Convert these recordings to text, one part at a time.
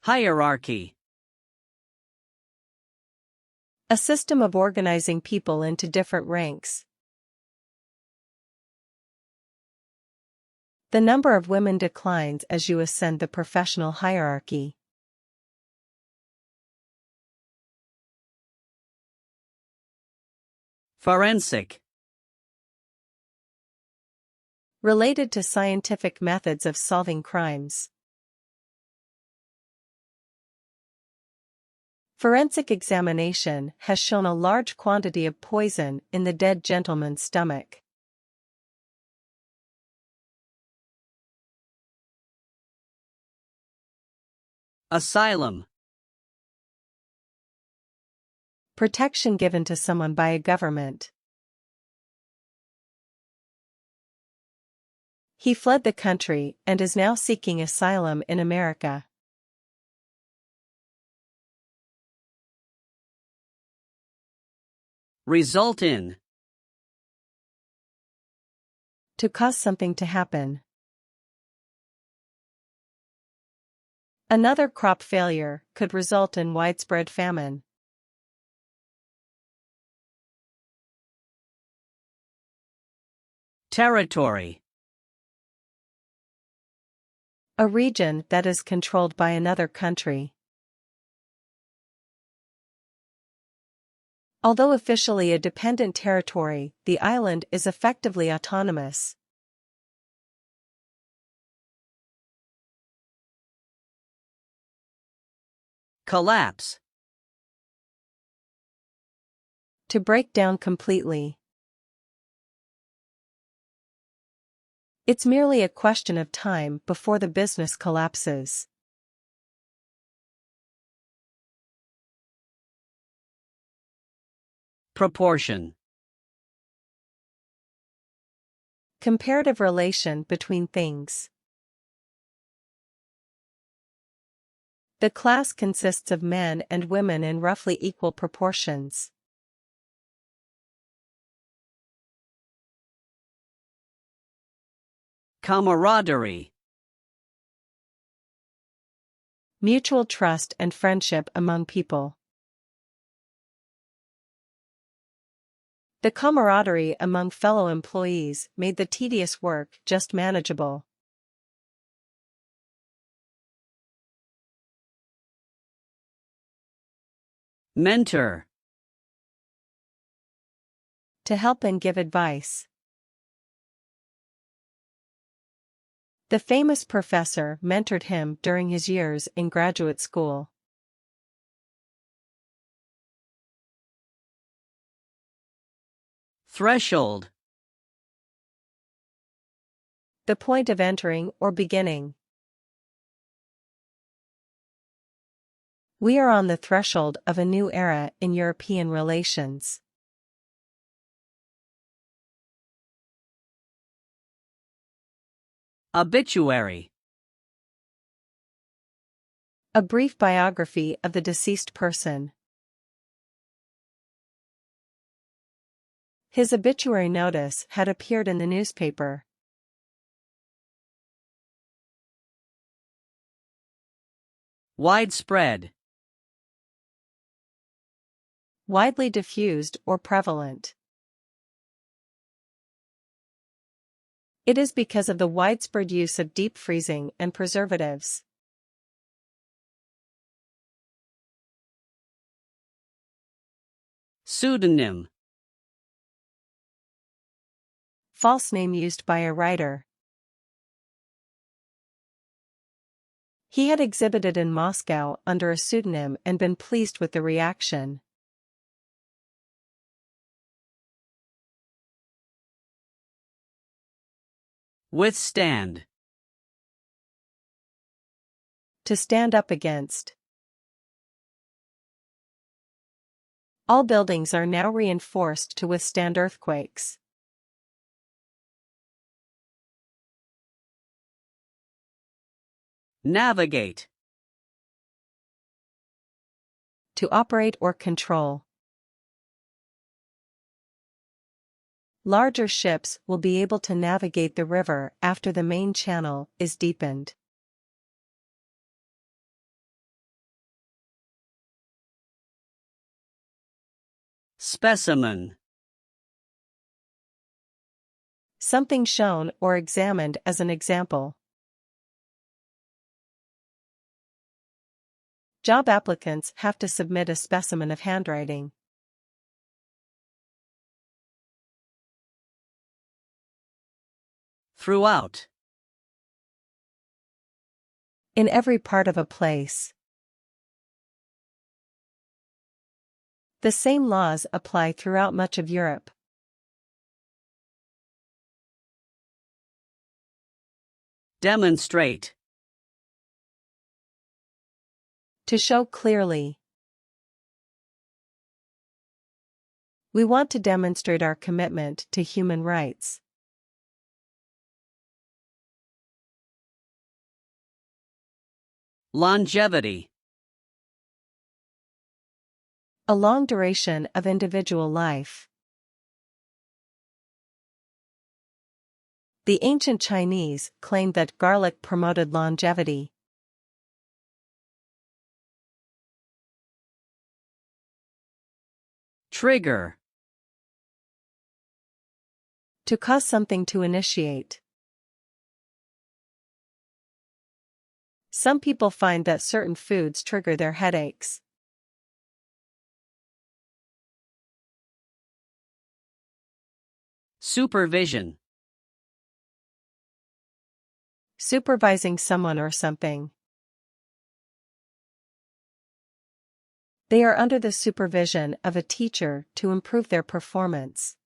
Hierarchy. A system of organizing people into different ranks. The number of women declines as you ascend the professional hierarchy. Forensic. Related to scientific methods of solving crimes. Forensic examination has shown a large quantity of poison in the dead gentleman's stomach. Asylum. Protection given to someone by a government. He fled the country and is now seeking asylum in America. Result in. To cause something to happen. Another crop failure could result in widespread famine. Territory. A region that is controlled by another country. Although officially a dependent territory, the island is effectively autonomous. Collapse. To break down completely. It's merely a question of time before the business collapses. Proportion. Comparative relation between things. The class consists of men and women in roughly equal proportions. Camaraderie. Mutual trust and friendship among people. The camaraderie among fellow employees made the tedious work just manageable. Mentor. To help and give advice. The famous professor mentored him during his years in graduate school. Threshold. The point of entering or beginning. We are on the threshold of a new era in European relations. Obituary. A brief biography of the deceased person. His obituary notice had appeared in the newspaper. Widespread. Widely diffused or prevalent. It is because of the widespread use of deep freezing and preservatives. Pseudonym. False name used by a writer. He had exhibited in Moscow under a pseudonym and been pleased with the reaction. Withstand. To stand up against. All buildings are now reinforced to withstand earthquakes. Navigate. To operate or control. Larger ships will be able to navigate the river after the main channel is deepened. Specimen. Something shown or examined as an example. Job applicants have to submit a specimen of handwriting. Throughout. In every part of a place. The same laws apply throughout much of Europe. Demonstrate. To show clearly. We want to demonstrate our commitment to human rights. Longevity. A long duration of individual life. The ancient Chinese claimed that garlic promoted longevity. Trigger. To cause something to initiate. Some people find that certain foods trigger their headaches. Supervision. Supervising someone or something. They are under the supervision of a teacher to improve their performance.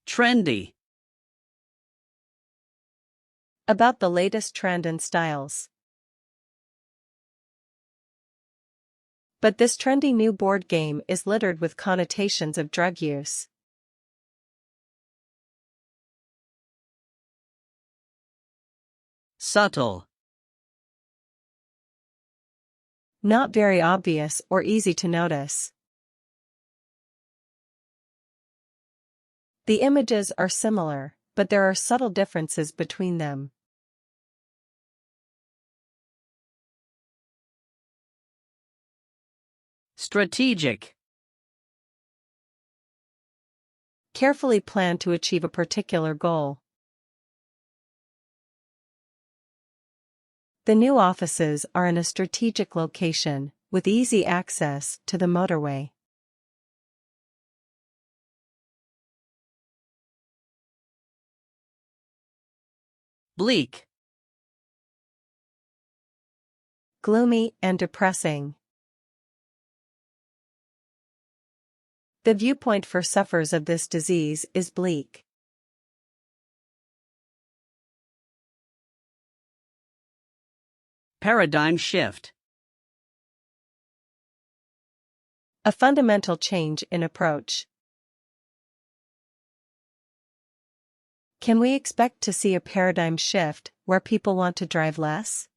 Trendy. About the latest trend and styles. But this trendy new board game is littered with connotations of drug use. Subtle. Not very obvious or easy to notice. The images are similar, but there are subtle differences between them. Strategic. Carefully plan to achieve a particular goal. The new offices are in a strategic location, with easy access to the motorway. Bleak. Gloomy and depressing. The viewpoint for sufferers of this disease is bleak. Paradigm shift. A fundamental change in approach. Can we expect to see a paradigm shift where people want to drive less?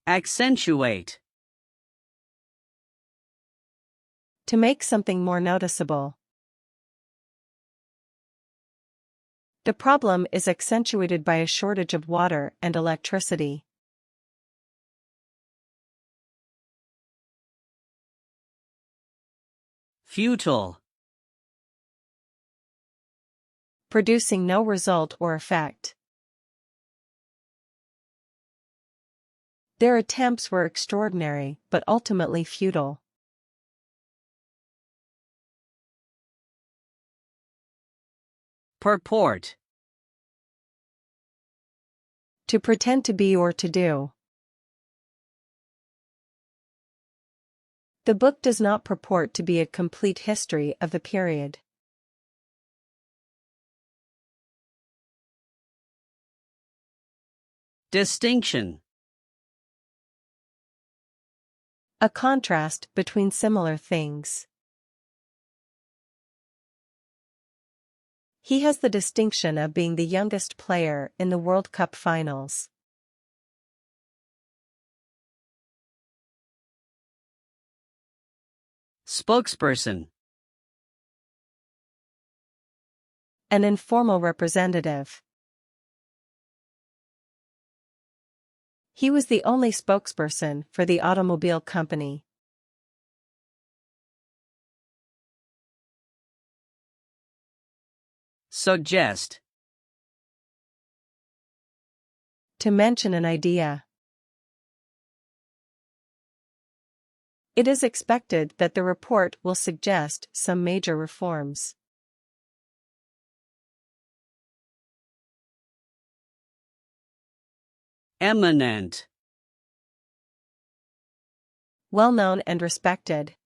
Accentuate. To make something more noticeable. The problem is accentuated by a shortage of water and electricity. Futile. Producing no result or effect. Their attempts were extraordinary, but ultimately futile. Purport. To pretend to be or to do. The book does not purport to be a complete history of the period. Distinction. A contrast between similar things. He has the distinction of being the youngest player in the World Cup finals. Spokesperson. An informal representative. He was the only spokesperson for the automobile company. Suggest. To mention an idea. It is expected that the report will suggest some major reforms. Eminent. Well known and respected.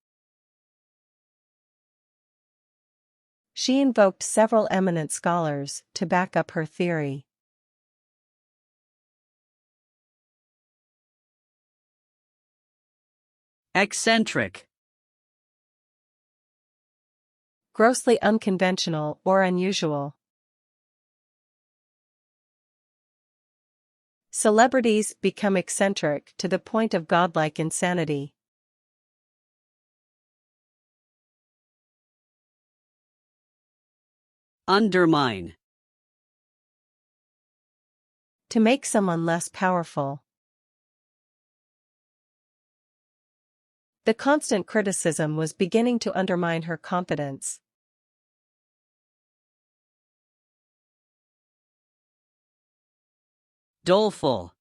She invoked several eminent scholars to back up her theory. Eccentric. Grossly unconventional or unusual. Celebrities become eccentric to the point of godlike insanity. Undermine. To make someone less powerful. The constant criticism was beginning to undermine her confidence. Doleful.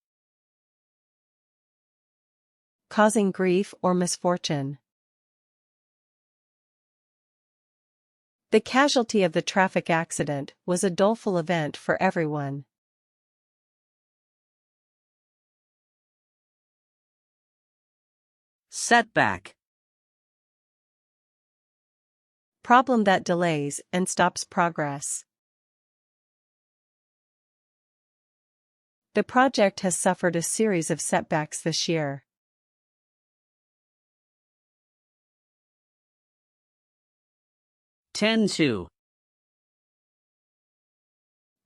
Causing grief or misfortune. The casualty of the traffic accident was a doleful event for everyone. Setback. Problem that delays and stops progress. The project has suffered a series of setbacks this year. Tend to.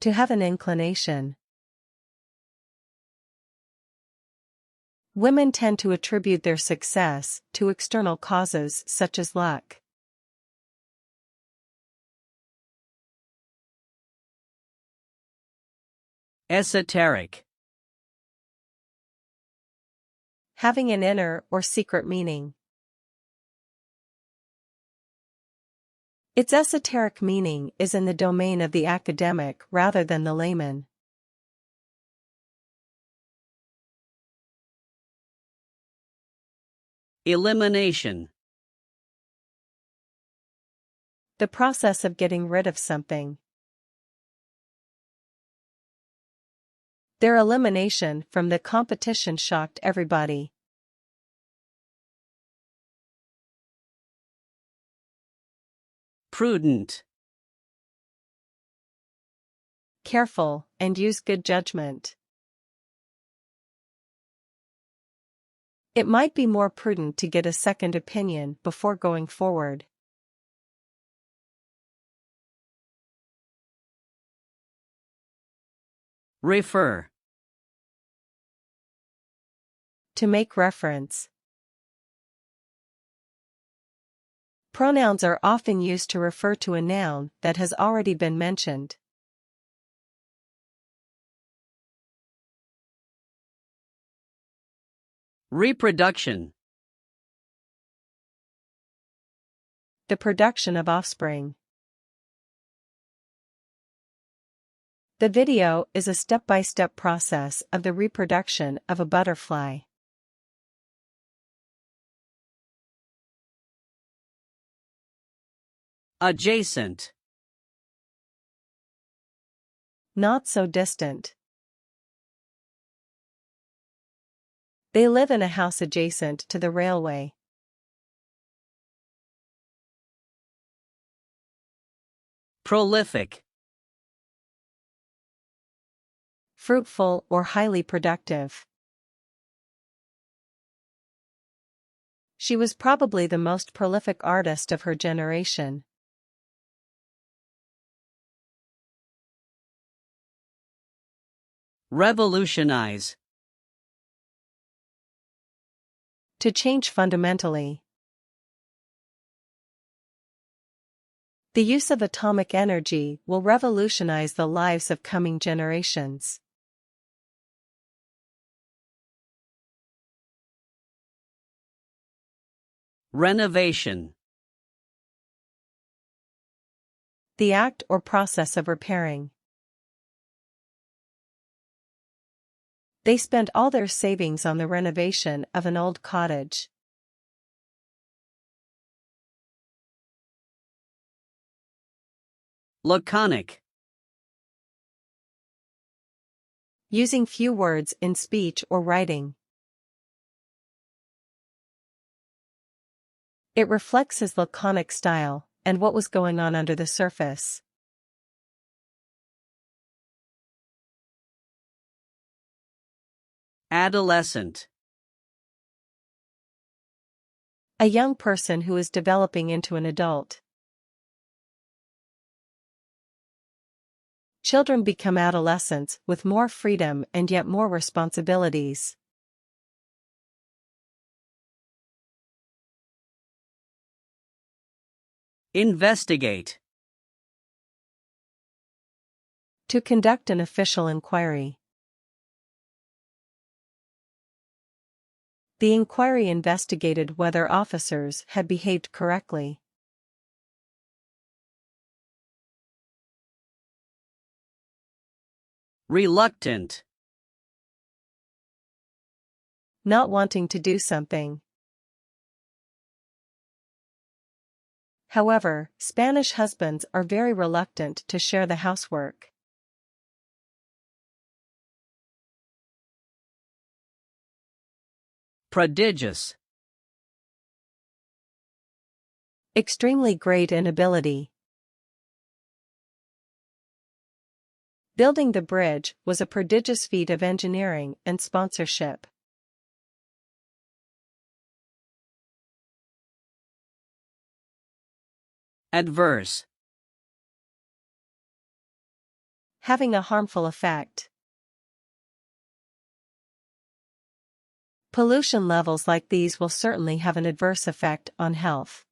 To have an inclination. Women tend to attribute their success to external causes such as luck. Esoteric. Having an inner or secret meaning. Its esoteric meaning is in the domain of the academic rather than the layman. Elimination. The process of getting rid of something. Their elimination from the competition shocked everybody. Prudent. Careful, and use good judgment. It might be more prudent to get a second opinion before going forward. Refer. To make reference. Pronouns are often used to refer to a noun that has already been mentioned. Reproduction. The production of offspring. The video is a step-by-step process of the reproduction of a butterfly. Adjacent. Not so distant. They live in a house adjacent to the railway. Prolific. Fruitful or highly productive. She was probably the most prolific artist of her generation. Revolutionize. To change fundamentally. The use of atomic energy will revolutionize the lives of coming generations. Renovation. The act or process of repairing. They spent all their savings on the renovation of an old cottage. Laconic. Using few words in speech or writing. It reflects his laconic style and what was going on under the surface. Adolescent. A young person who is developing into an adult. Children become adolescents with more freedom and yet more responsibilities. Investigate. To conduct an official inquiry. The inquiry investigated whether officers had behaved correctly. Reluctant. Not wanting to do something. However, Spanish husbands are very reluctant to share the housework. Prodigious. Extremely great in ability. Building the bridge was a prodigious feat of engineering and sponsorship. Adverse. Having a harmful effect. Pollution levels like these will certainly have an adverse effect on health.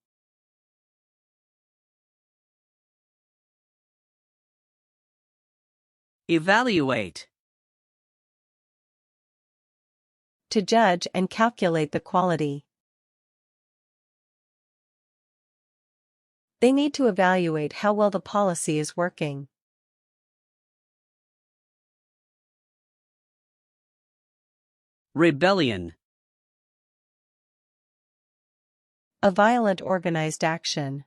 Evaluate. To judge and calculate the quality. They need to evaluate how well the policy is working. Rebellion. A violent organized action.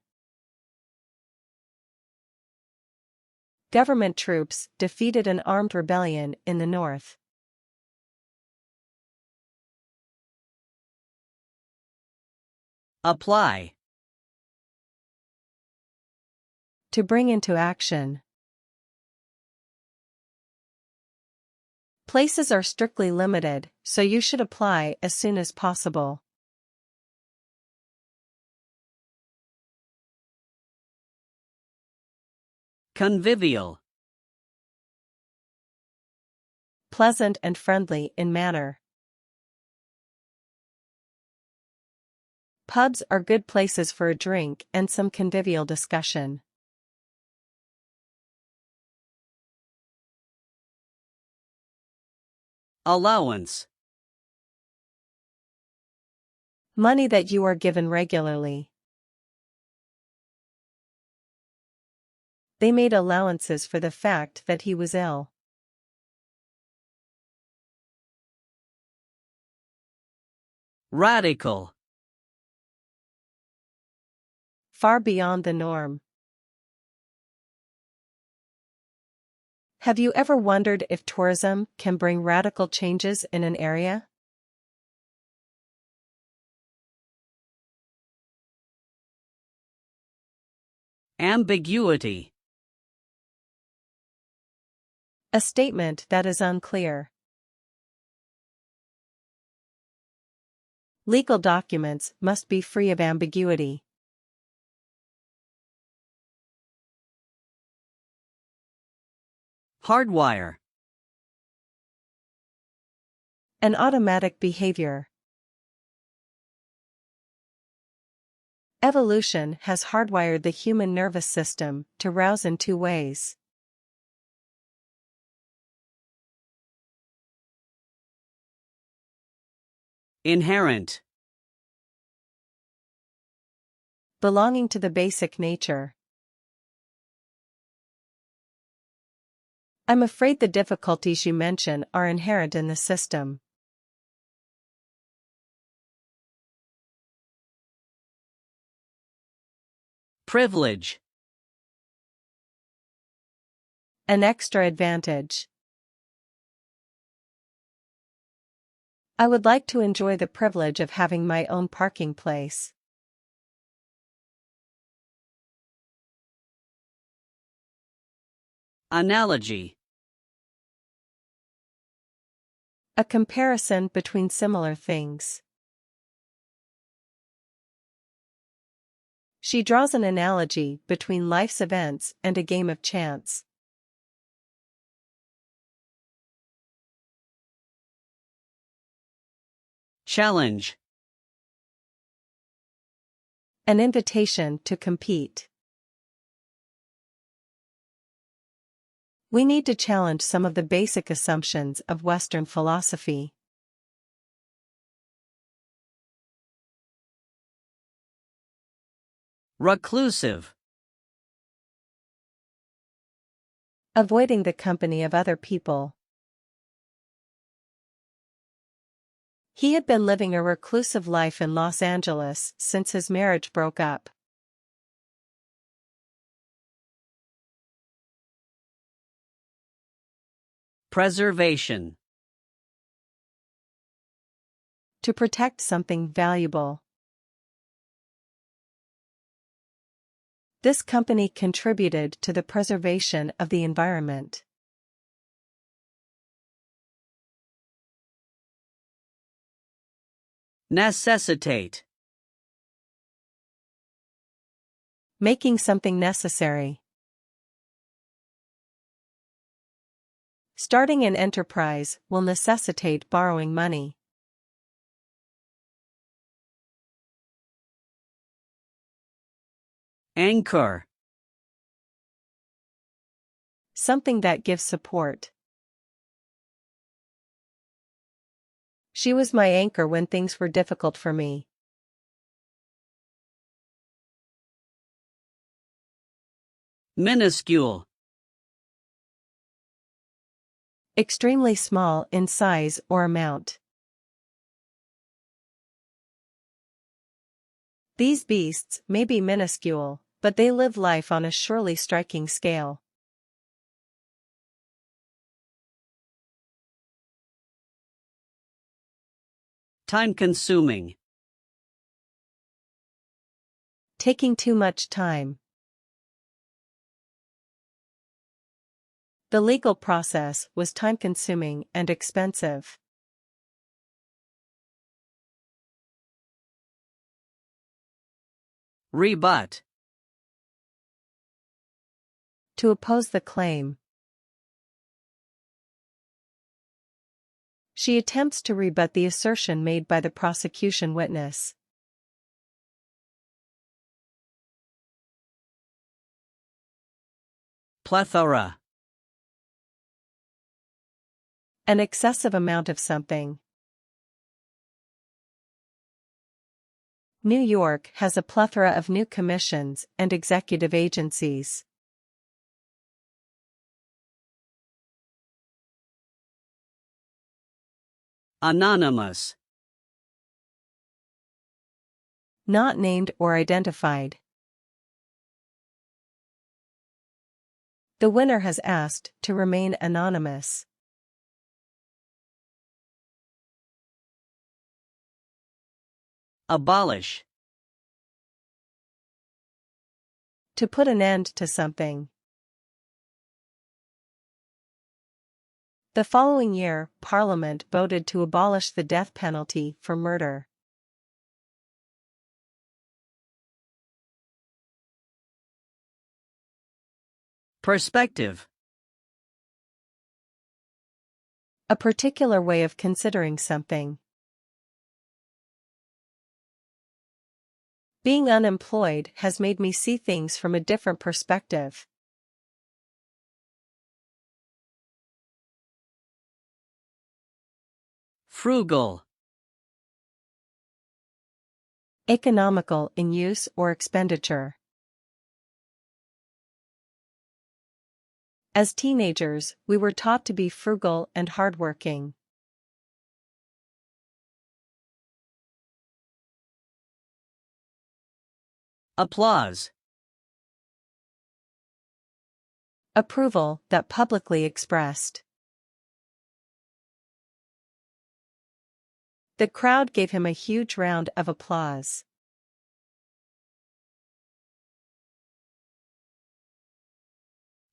Government troops defeated an armed rebellion in the north. Apply. To bring into action. Places are strictly limited, so you should apply as soon as possible. Convivial. Pleasant and friendly in manner. Pubs are good places for a drink and some convivial discussion. Allowance. Money that you are given regularly. They made allowances for the fact that he was ill. Radical. Far beyond the norm. Have you ever wondered if tourism can bring radical changes in an area? Ambiguity. A statement that is unclear. Legal documents must be free of ambiguity. Hardwire. An automatic behavior. Evolution has hardwired the human nervous system to rouse in two ways. Inherent. Belonging to the basic nature. I'm afraid the difficulties you mention are inherent in the system. Privilege. An extra advantage. I would like to enjoy the privilege of having my own parking place. Analogy. A comparison between similar things. She draws an analogy between life's events and a game of chance. Challenge. An invitation to compete. We need to challenge some of the basic assumptions of Western philosophy. Reclusive. Avoiding the company of other people. He had been living a reclusive life in Los Angeles since his marriage broke up. Preservation. To protect something valuable. This company contributed to the preservation of the environment. Necessitate. Making something necessary. Starting an enterprise will necessitate borrowing money. Anchor. Something that gives support. She was my anchor when things were difficult for me. Minuscule. Extremely small in size or amount. These beasts may be minuscule, but they live life on a surely striking scale. Time-consuming. Taking too much time. The legal process was time-consuming and expensive. Rebut. To oppose the claim. She attempts to rebut the assertion made by the prosecution witness. Plethora. An excessive amount of something. New York has a plethora of new commissions and executive agencies. Anonymous. Not named or identified. The winner has asked to remain anonymous. Abolish. To put an end to something. The following year, Parliament voted to abolish the death penalty for murder. Perspective. A particular way of considering something. Being unemployed has made me see things from a different perspective. Frugal. Economical in use or expenditure. As teenagers, we were taught to be frugal and hardworking. Applause. Approval that publicly expressed. The crowd gave him a huge round of applause.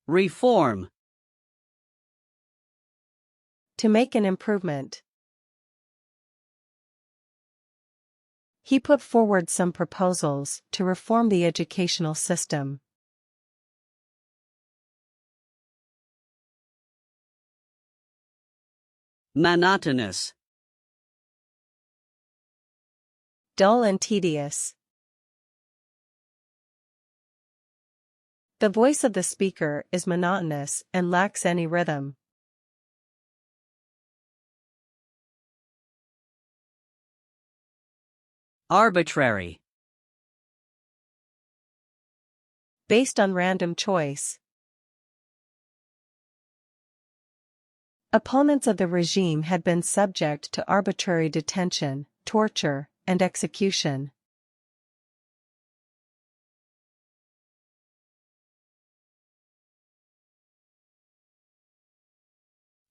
Reform. To make an improvement. He put forward some proposals to reform the educational system. Monotonous. Dull and tedious. The voice of the speaker is monotonous and lacks any rhythm. Arbitrary. Based on random choice. Opponents of the regime had been subject to arbitrary detention, torture, and execution.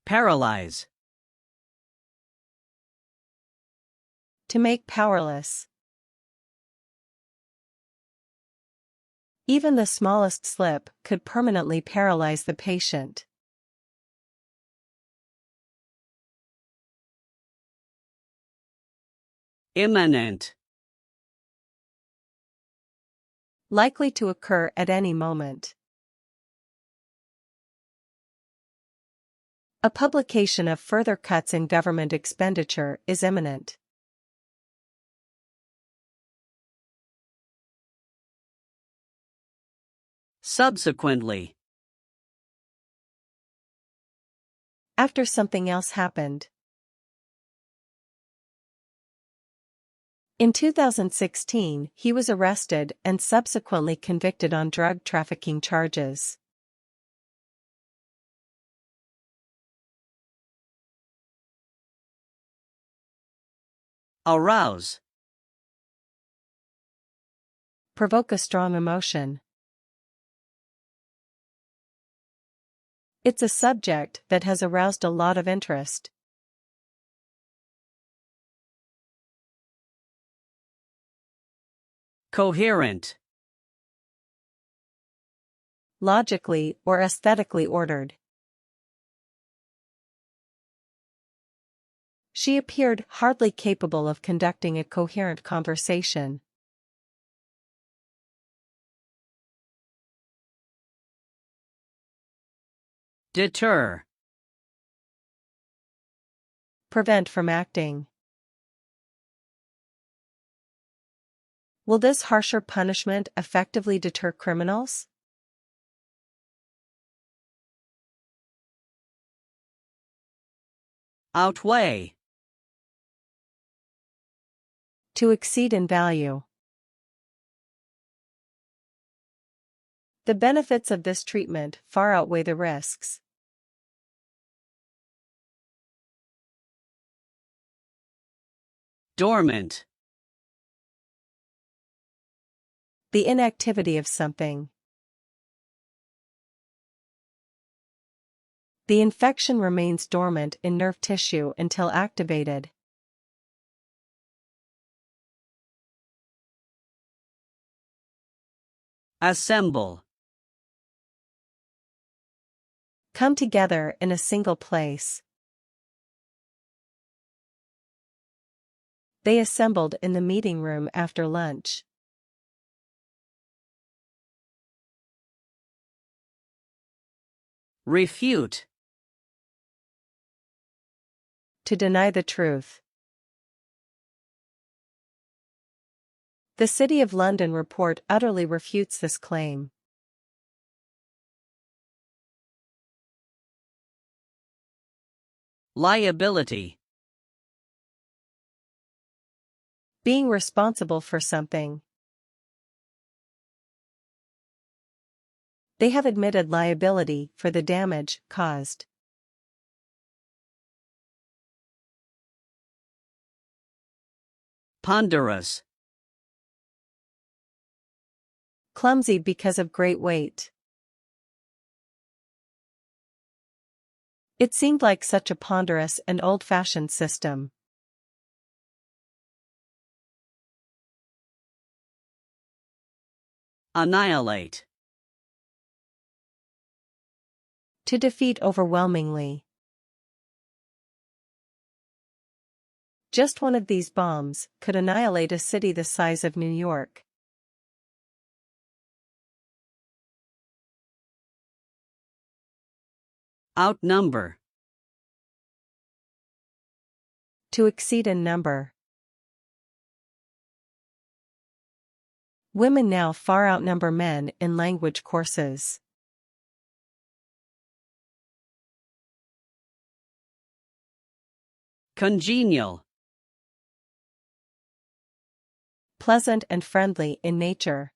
Paralyze. To make powerless. Even the smallest slip could permanently paralyze the patient. Imminent. Likely to occur at any moment. A publication of further cuts in government expenditure is imminent. Subsequently. After something else happened. In 2016, he was arrested and subsequently convicted on drug trafficking charges. Arouse. Provoke a strong emotion. It's a subject that has aroused a lot of interest. Coherent. Logically or aesthetically ordered. She appeared hardly capable of conducting a coherent conversation. Deter. Prevent from acting. Will this harsher punishment effectively deter criminals? Outweigh. To exceed in value. The benefits of this treatment far outweigh the risks. Dormant. The inactivity of something. The infection remains dormant in nerve tissue until activated. Assemble. Come together in a single place. They assembled in the meeting room after lunch. Refute. To deny the truth. The City of London report utterly refutes this claim. Liability. Being responsible for something. They have admitted liability for the damage caused. Ponderous. Clumsy because of great weight. It seemed like such a ponderous and old-fashioned system. Annihilate. To defeat overwhelmingly. Just one of these bombs could annihilate a city the size of New York. Outnumber. To exceed in number. Women now far outnumber men in language courses. Congenial. Pleasant and friendly in nature.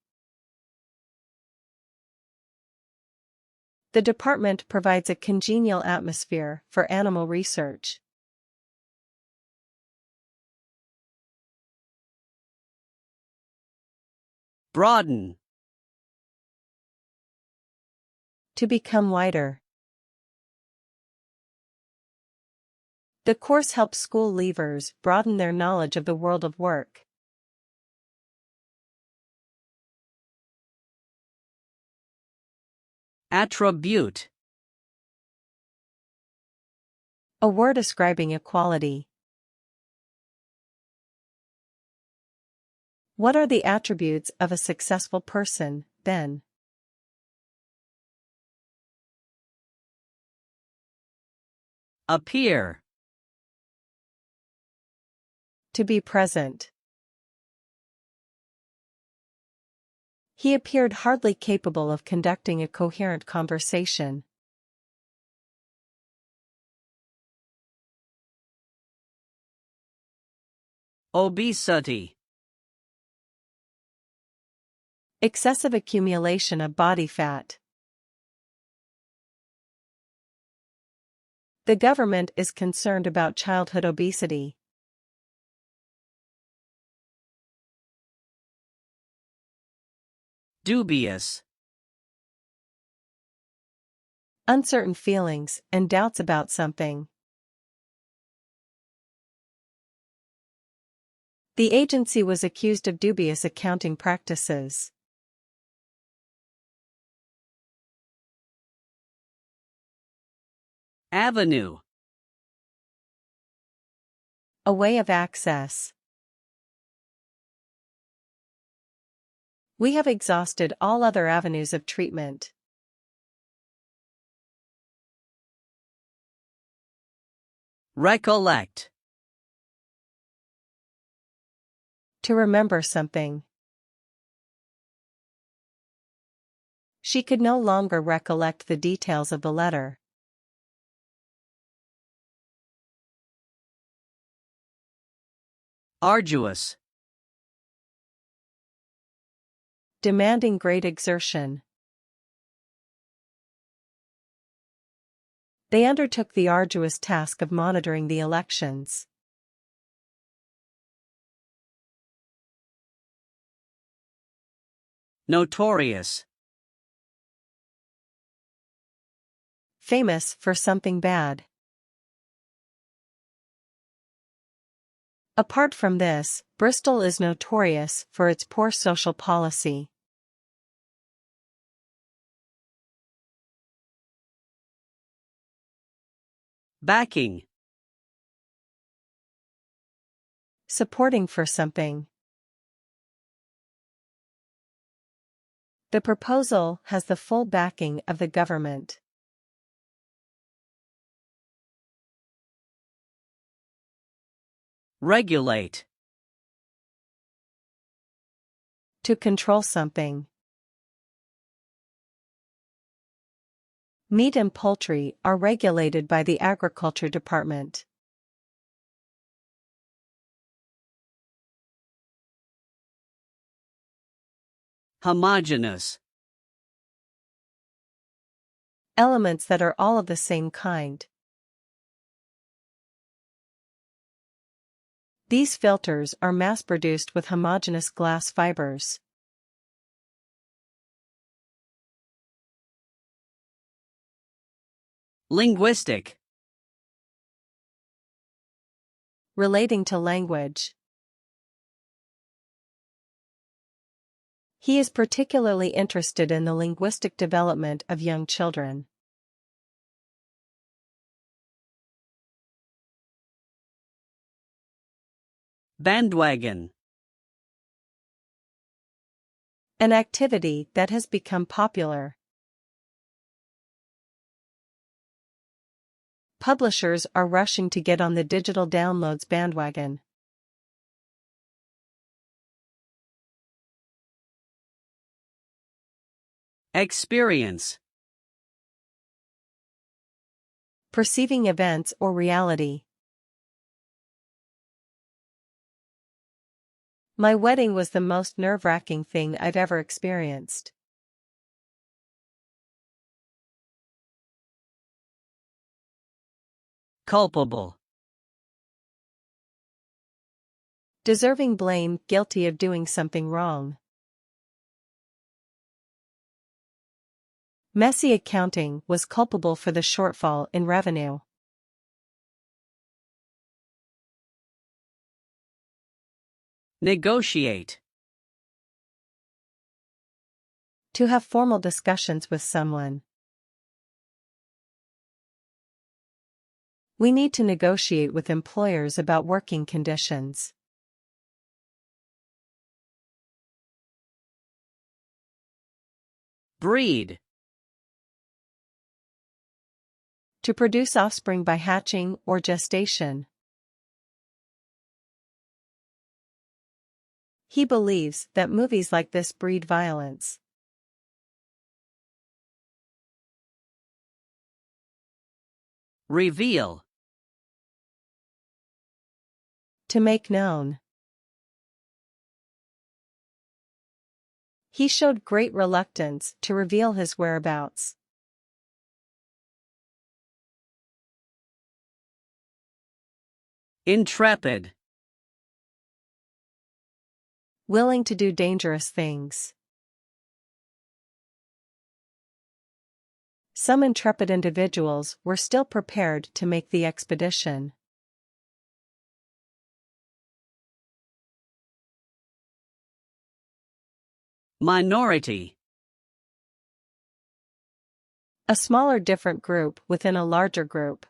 The department provides a congenial atmosphere for animal research. Broaden. To become wider. The course helps school leavers broaden their knowledge of the world of work. Attribute. A word describing a quality. What are the attributes of a successful person, then? Appear. To be present. He appeared hardly capable of conducting a coherent conversation. Obesity. Excessive accumulation of body fat. The government is concerned about childhood obesity. Dubious. Uncertain feelings and doubts about something. The agency was accused of dubious accounting practices. Avenue. A way of access. We have exhausted all other avenues of treatment. Recollect. To remember something. She could no longer recollect the details of the letter. Arduous. Demanding great exertion. They undertook the arduous task of monitoring the elections. Notorious. Famous for something bad. Apart from this, Bristol is notorious for its poor social policy. Backing. Supporting for something. The proposal has the full backing of the government. Regulate. To control something. Meat and poultry are regulated by the Agriculture Department. Homogeneous. Elements that are all of the same kind. These filters are mass-produced with homogeneous glass fibers. Linguistic. Relating to language. He is particularly interested in the linguistic development of young children. Bandwagon. An activity that has become popular. Publishers are rushing to get on the digital downloads bandwagon. Experience. Perceiving events or reality. My wedding was the most nerve-wracking thing I've ever experienced. Culpable. Deserving blame, guilty of doing something wrong. Messy accounting was culpable for the shortfall in revenue. Negotiate. To have formal discussions with someone. We need to negotiate with employers about working conditions. Breed. To produce offspring by hatching or gestation. He believes that movies like this breed violence. Reveal. To make known. He showed great reluctance to reveal his whereabouts. Intrepid. Willing to do dangerous things. Some intrepid individuals were still prepared to make the expedition. Minority. A smaller different group within a larger group.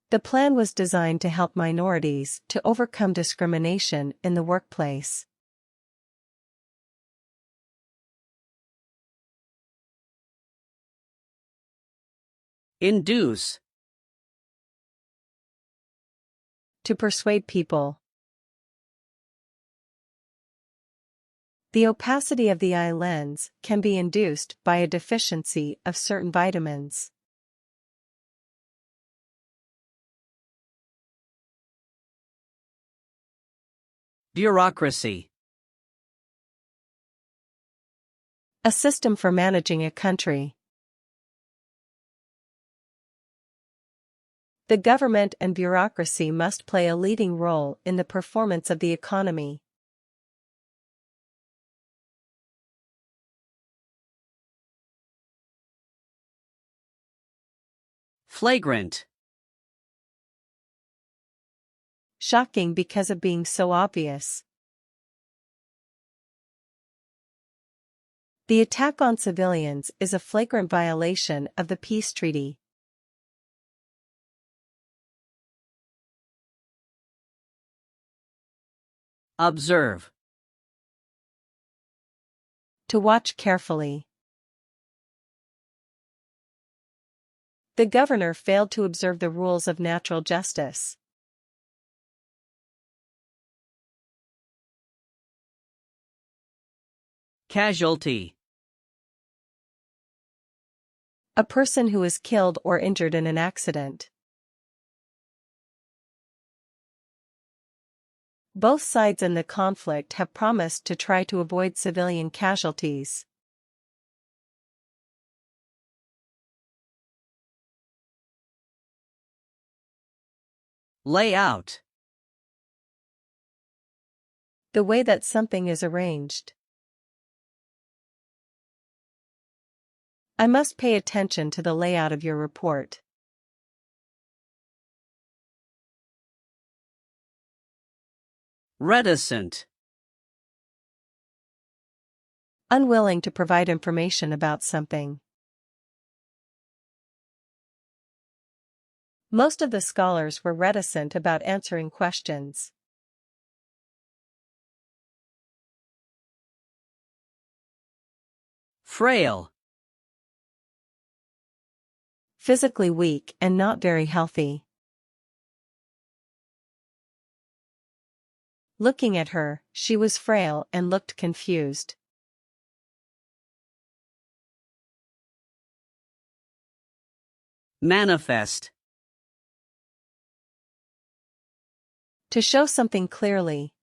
The plan was designed to help minorities to overcome discrimination in the workplace. Induce. To persuade people. The opacity of the eye lens can be induced by a deficiency of certain vitamins. Bureaucracy. A system for managing a country. The government and bureaucracy must play a leading role in the performance of the economy. Flagrant. Shocking because of being so obvious. The attack on civilians is a flagrant violation of the peace treaty. Observe. To watch carefully. The governor failed to observe the rules of natural justice. Casualty. A person who is killed or injured in an accident. Both sides in the conflict have promised to try to avoid civilian casualties. Layout. The way that something is arranged. I must pay attention to the layout of your report. Reticent. Unwilling to provide information about something. Most of the scholars were reticent about answering questions. Frail. Physically weak and not very healthy. Looking at her, she was frail and looked confused. Manifest. To show something clearly.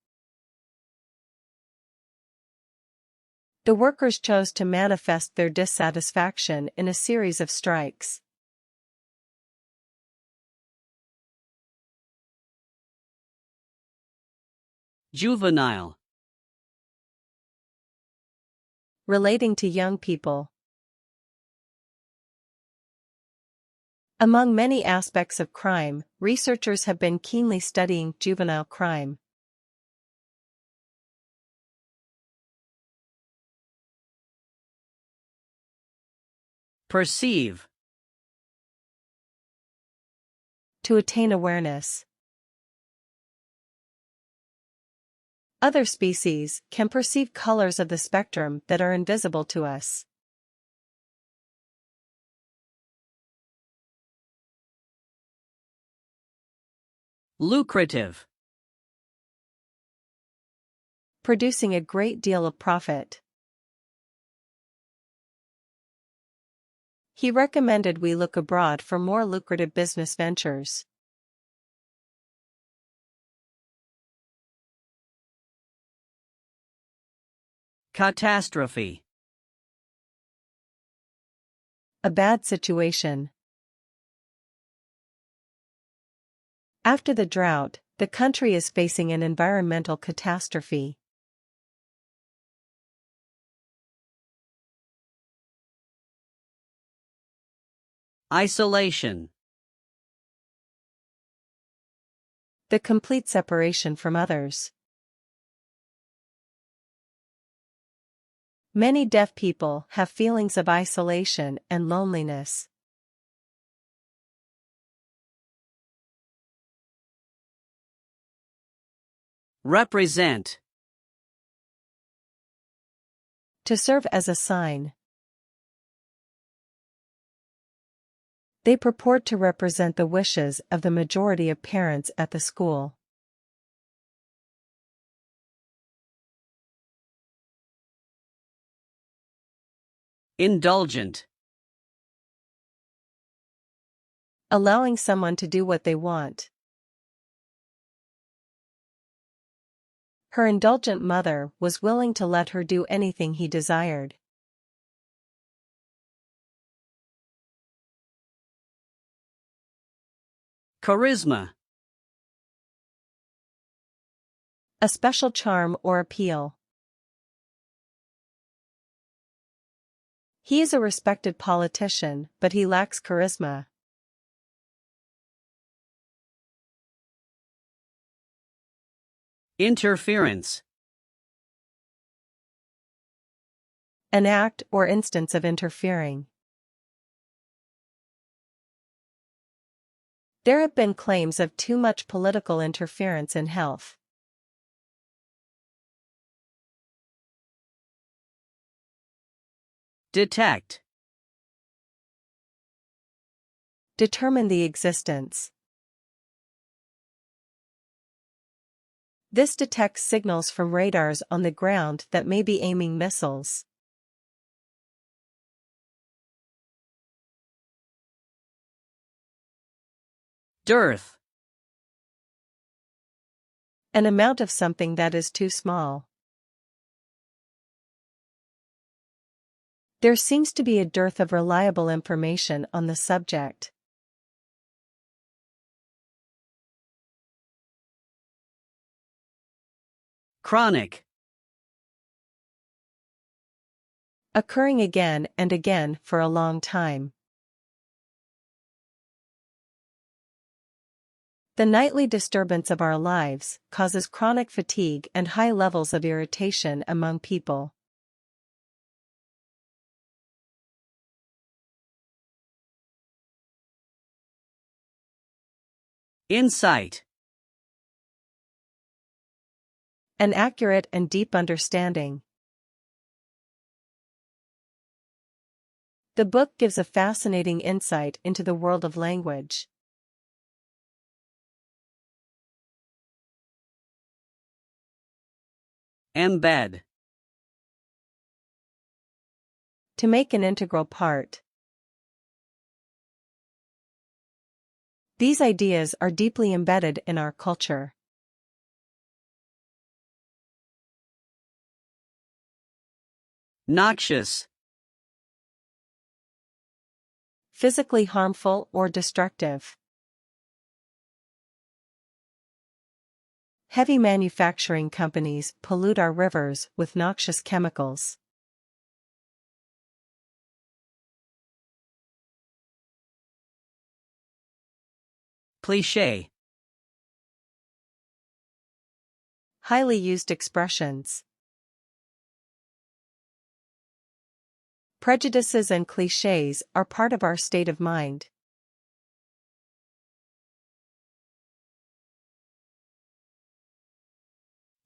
The workers chose to manifest their dissatisfaction in a series of strikes. Juvenile. Relating to young people. Among many aspects of crime, researchers have been keenly studying juvenile crime. Perceive. To attain awareness. Other species can perceive colors of the spectrum that are invisible to us. Lucrative. Producing a great deal of profit. He recommended we look abroad for more lucrative business ventures. Catastrophe. A bad situation. After the drought, the country is facing an environmental catastrophe. Isolation. The complete separation from others. Many deaf people have feelings of isolation and loneliness. Represent. To serve as a sign. They purport to represent the wishes of the majority of parents at the school. Indulgent. Allowing someone to do what they want. Her indulgent mother was willing to let her do anything he desired. Charisma. A special charm or appeal. He is a respected politician, but he lacks charisma. Interference. An act or instance of interfering. There have been claims of too much political interference in health. Detect. Determine the existence. This detects signals from radars on the ground that may be aiming missiles. Dearth. An amount of something that is too small. There seems to be a dearth of reliable information on the subject. Chronic. Occurring again and again for a long time. The nightly disturbance of our lives causes chronic fatigue and high levels of irritation among people. Insight. An accurate and deep understanding. The book gives a fascinating insight into the world of language. Embed. To make an integral part. These ideas are deeply embedded in our culture. Noxious. Physically harmful or destructive. Heavy manufacturing companies pollute our rivers with noxious chemicals. Cliché. Highly used expressions. Prejudices and clichés are part of our state of mind.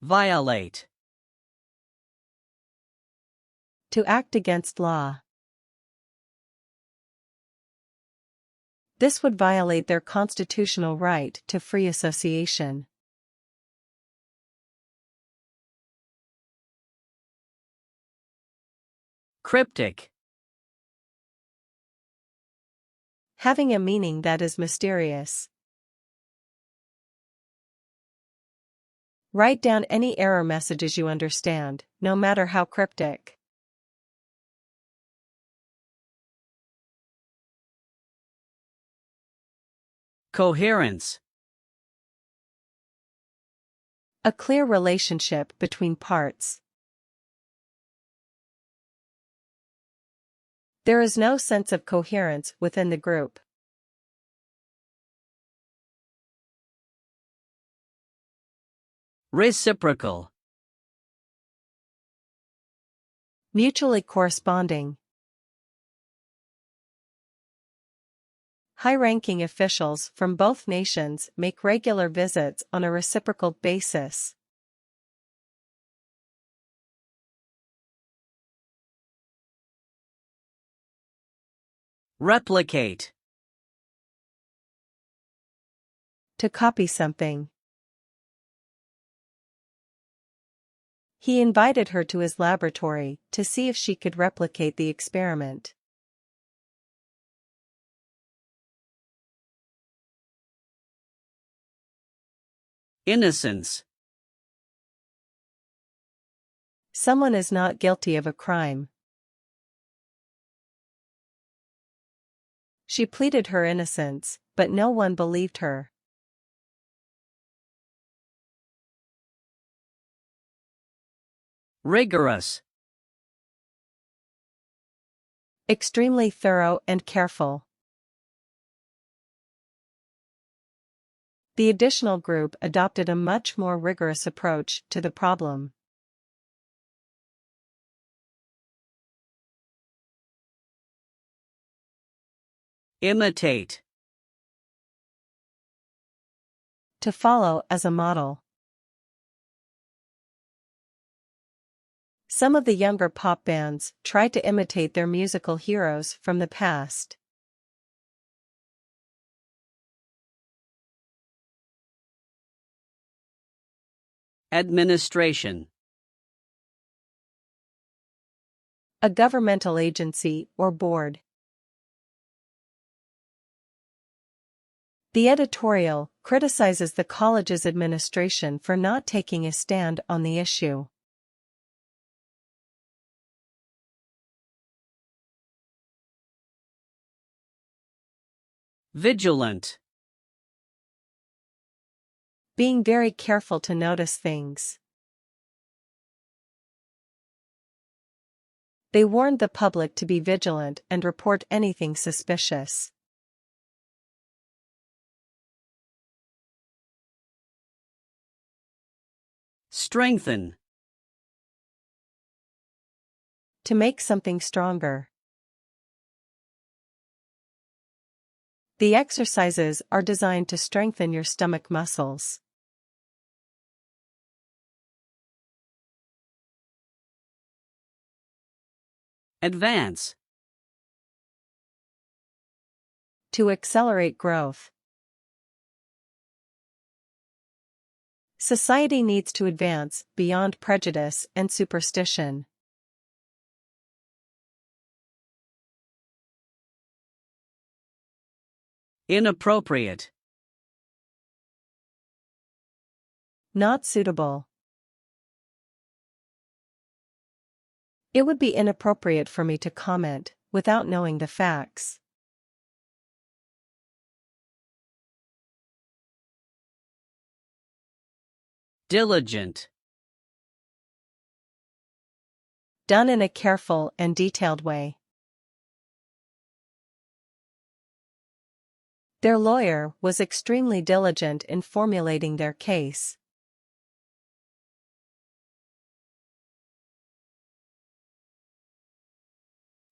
Violate. To act against law. This would violate their constitutional right to free association. Cryptic. Having a meaning that is mysterious. Write down any error messages you understand, no matter how cryptic. Coherence. A clear relationship between parts. There is no sense of coherence within the group. Reciprocal. Mutually corresponding. High-ranking officials from both nations make regular visits on a reciprocal basis. Replicate. To copy something. He invited her to his laboratory to see if she could replicate the experiment. Innocence. Someone is not guilty of a crime. She pleaded her innocence, but no one believed her. Rigorous. Extremely thorough and careful. The additional group adopted a much more rigorous approach to the problem. Imitate. To follow as a model. Some of the younger pop bands try to imitate their musical heroes from the past. Administration. A governmental agency or board. The editorial criticizes the college's administration for not taking a stand on the issue. Vigilant. Being very careful to notice things. They warned the public to be vigilant and report anything suspicious. Strengthen. To make something stronger. The exercises are designed to strengthen your stomach muscles. Advance. To accelerate growth. Society needs to advance beyond prejudice and superstition. Inappropriate. Not suitable. It would be inappropriate for me to comment without knowing the facts. Diligent. Done in a careful and detailed way. Their lawyer was extremely diligent in formulating their case.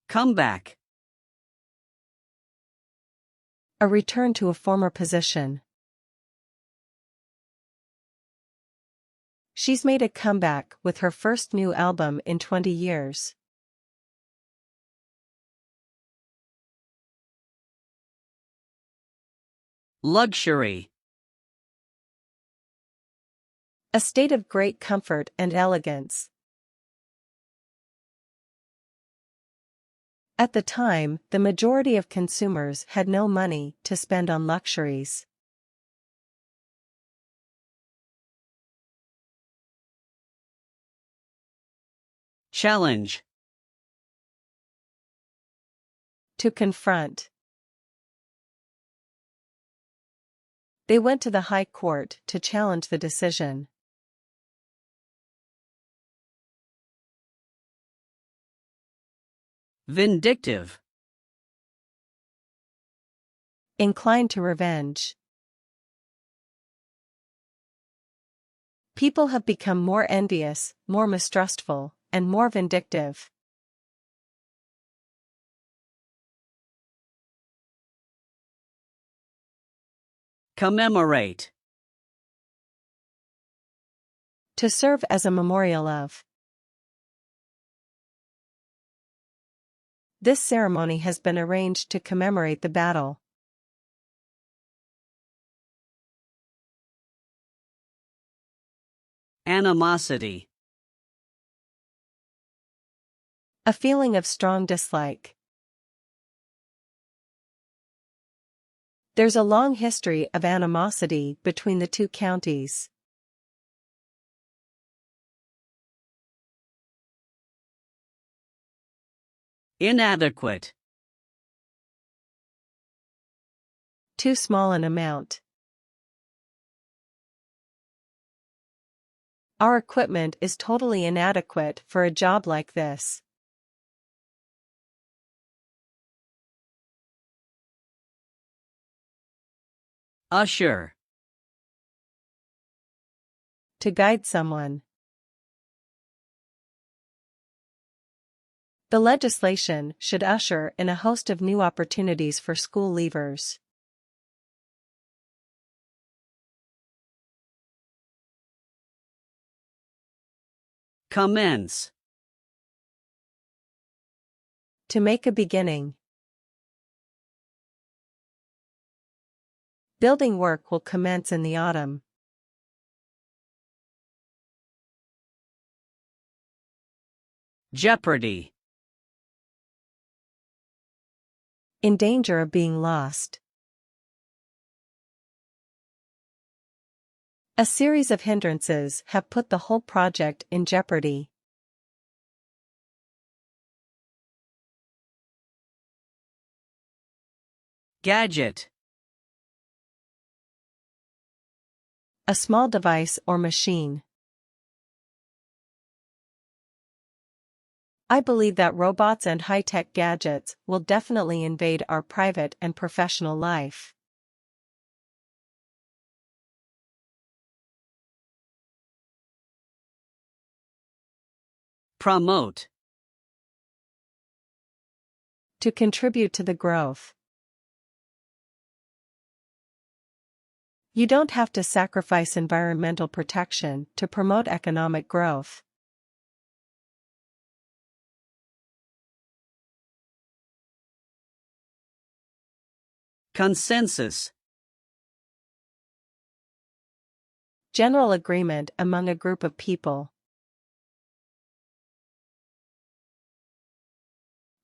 Come back. A return to a former position. She's made a comeback with her first new album in 20 years. Luxury. A state of great comfort and elegance. At the time, the majority of consumers had no money to spend on luxuries. Challenge. To confront. They went to the High Court to challenge the decision. Vindictive. Inclined to revenge. People have become more envious, more mistrustful, and more vindictive. Commemorate. To serve as a memorial of. This ceremony has been arranged to commemorate the battle. Animosity. A feeling of strong dislike. There's a long history of animosity between the two counties. Inadequate. Too small an amount. Our equipment is totally inadequate for a job like this. Usher. To guide someone. The legislation should usher in a host of new opportunities for school leavers. Commence. To make a beginning. Building work will commence in the autumn. Jeopardy. In danger of being lost. A series of hindrances have put the whole project in jeopardy. Gadget. A small device or machine. I believe that robots and high-tech gadgets will definitely invade our private and professional life. Promote. To contribute to the growth. You don't have to sacrifice environmental protection to promote economic growth. Consensus. General agreement among a group of people.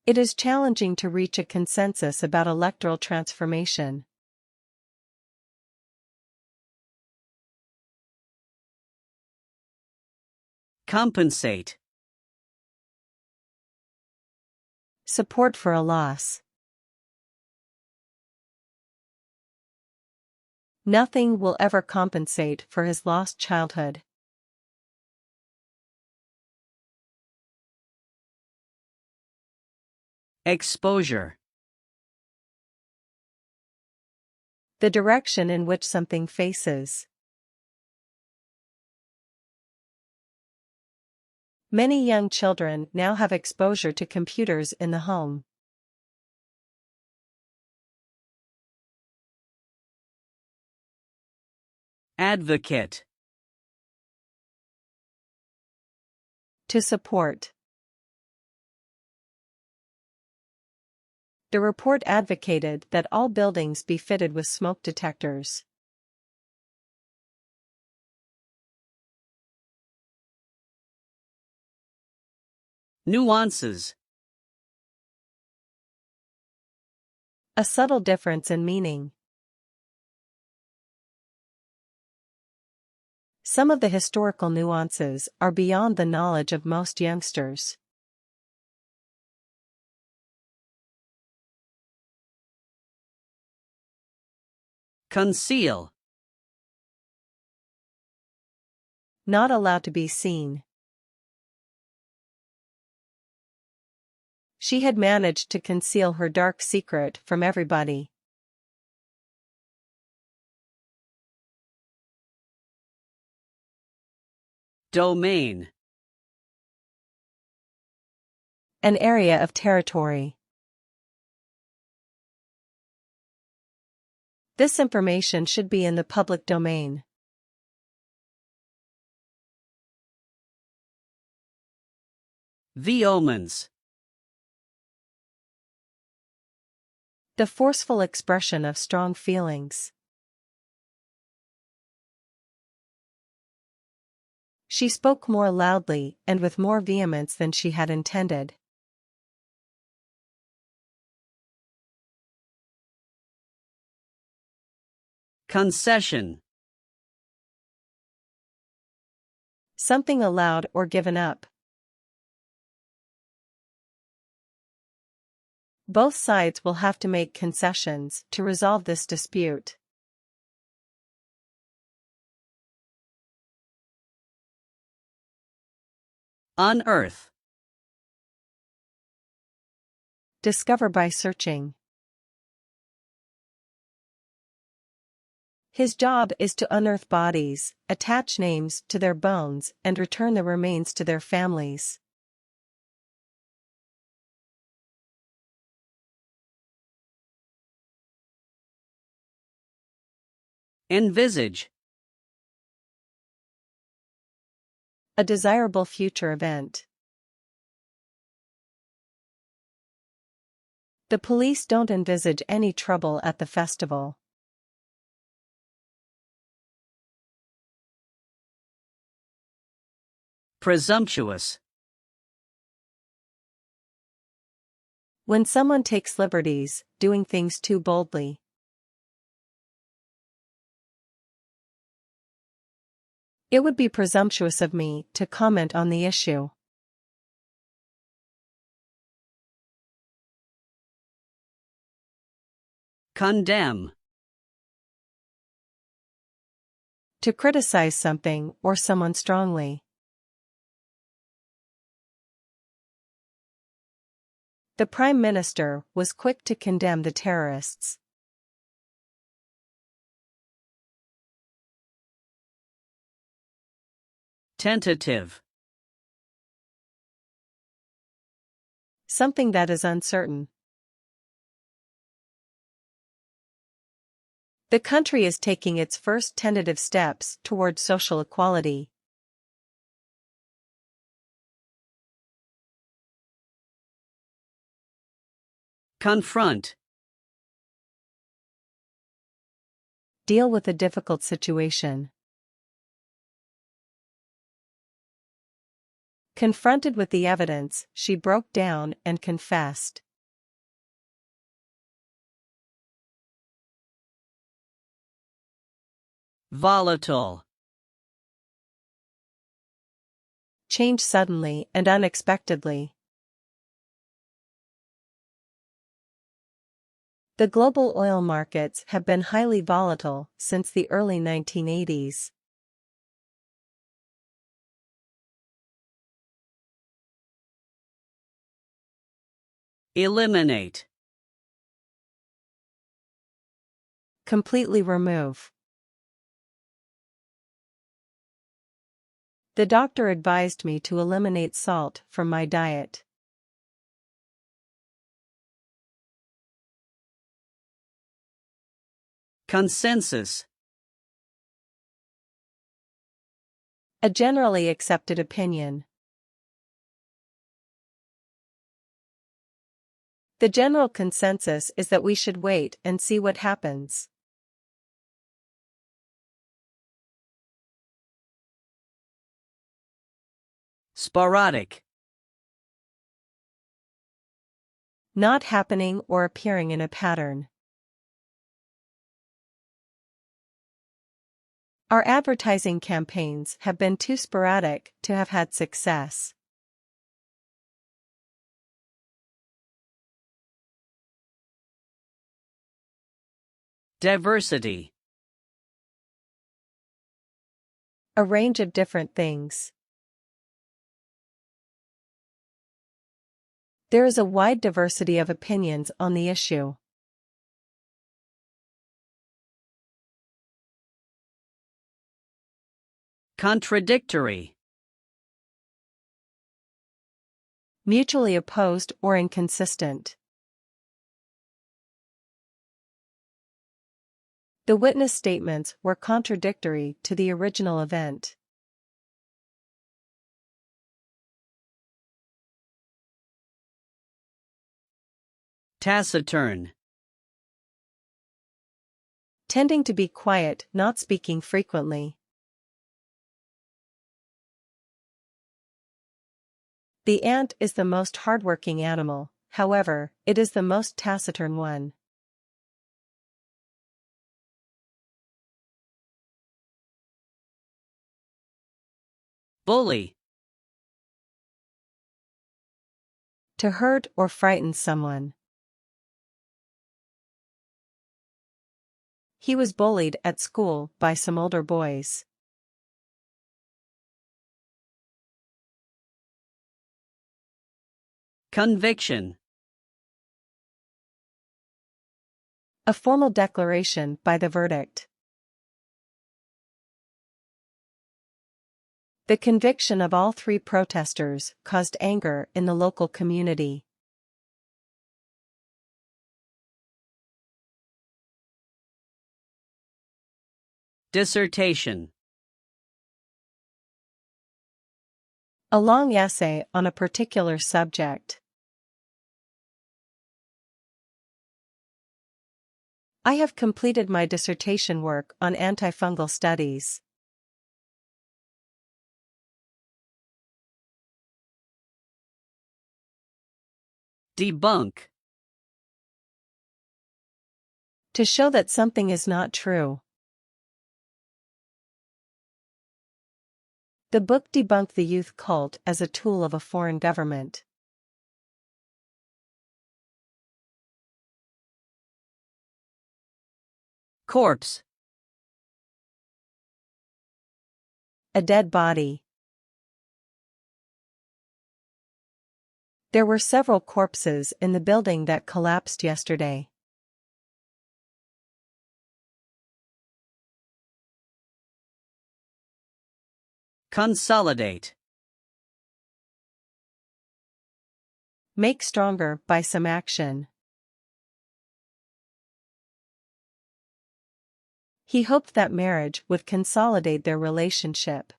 It is challenging to reach a consensus about electoral transformation. Compensate. Support for a loss. Nothing will ever compensate for his lost childhood. Exposure. The direction in which something faces. Many young children now have exposure to computers in the home. Advocate. To support. The report advocated that all buildings be fitted with smoke detectors. Nuances. A subtle difference in meaning. Some of the historical nuances are beyond the knowledge of most youngsters. Conceal. Not allowed to be seen. She had managed to conceal her dark secret from everybody. Domain. An area of territory. This information should be in the public domain. The omens. The forceful expression of strong feelings. She spoke more loudly and with more vehemence than she had intended. Concession. Something allowed or given up. Both sides will have to make concessions to resolve this dispute. Unearth. Discover by searching. His job is to unearth bodies, attach names to their bones, and return the remains to their families. Envisage. A desirable future event. The police don't envisage any trouble at the festival. Presumptuous. When someone takes liberties, doing things too boldly. It would be presumptuous of me to comment on the issue. Condemn. To criticize something or someone strongly. The Prime Minister was quick to condemn the terrorists. Tentative. Something that is uncertain. The country is taking its first tentative steps toward social equality. Confront. Deal with a difficult situation. Confronted with the evidence, she broke down and confessed. Volatile. Change suddenly and unexpectedly. The global oil markets have been highly volatile since the early 1980s. Eliminate. Completely remove. The doctor advised me to eliminate salt from my diet. Consensus. A generally accepted opinion. The general consensus is that we should wait and see what happens. Sporadic. Not happening or appearing in a pattern. Our advertising campaigns have been too sporadic to have had success. Diversity. A range of different things. There is a wide diversity of opinions on the issue. Contradictory. Mutually opposed or inconsistent. The witness statements were contradictory to the original event. Taciturn. Tending to be quiet, not speaking frequently. The ant is the most hardworking animal, however, it is the most taciturn one. Bully. To hurt or frighten someone. He was bullied at school by some older boys. Conviction. A formal declaration by the verdict. The conviction of all three protesters caused anger in the local community. Dissertation. A long essay on a particular subject. I have completed my dissertation work on antifungal studies. Debunk. To show that something is not true. The book debunked the youth cult as a tool of a foreign government. Corpse. A dead body. There were several corpses in the building that collapsed yesterday. Consolidate. Make stronger by some action. He hoped that marriage would consolidate their relationship.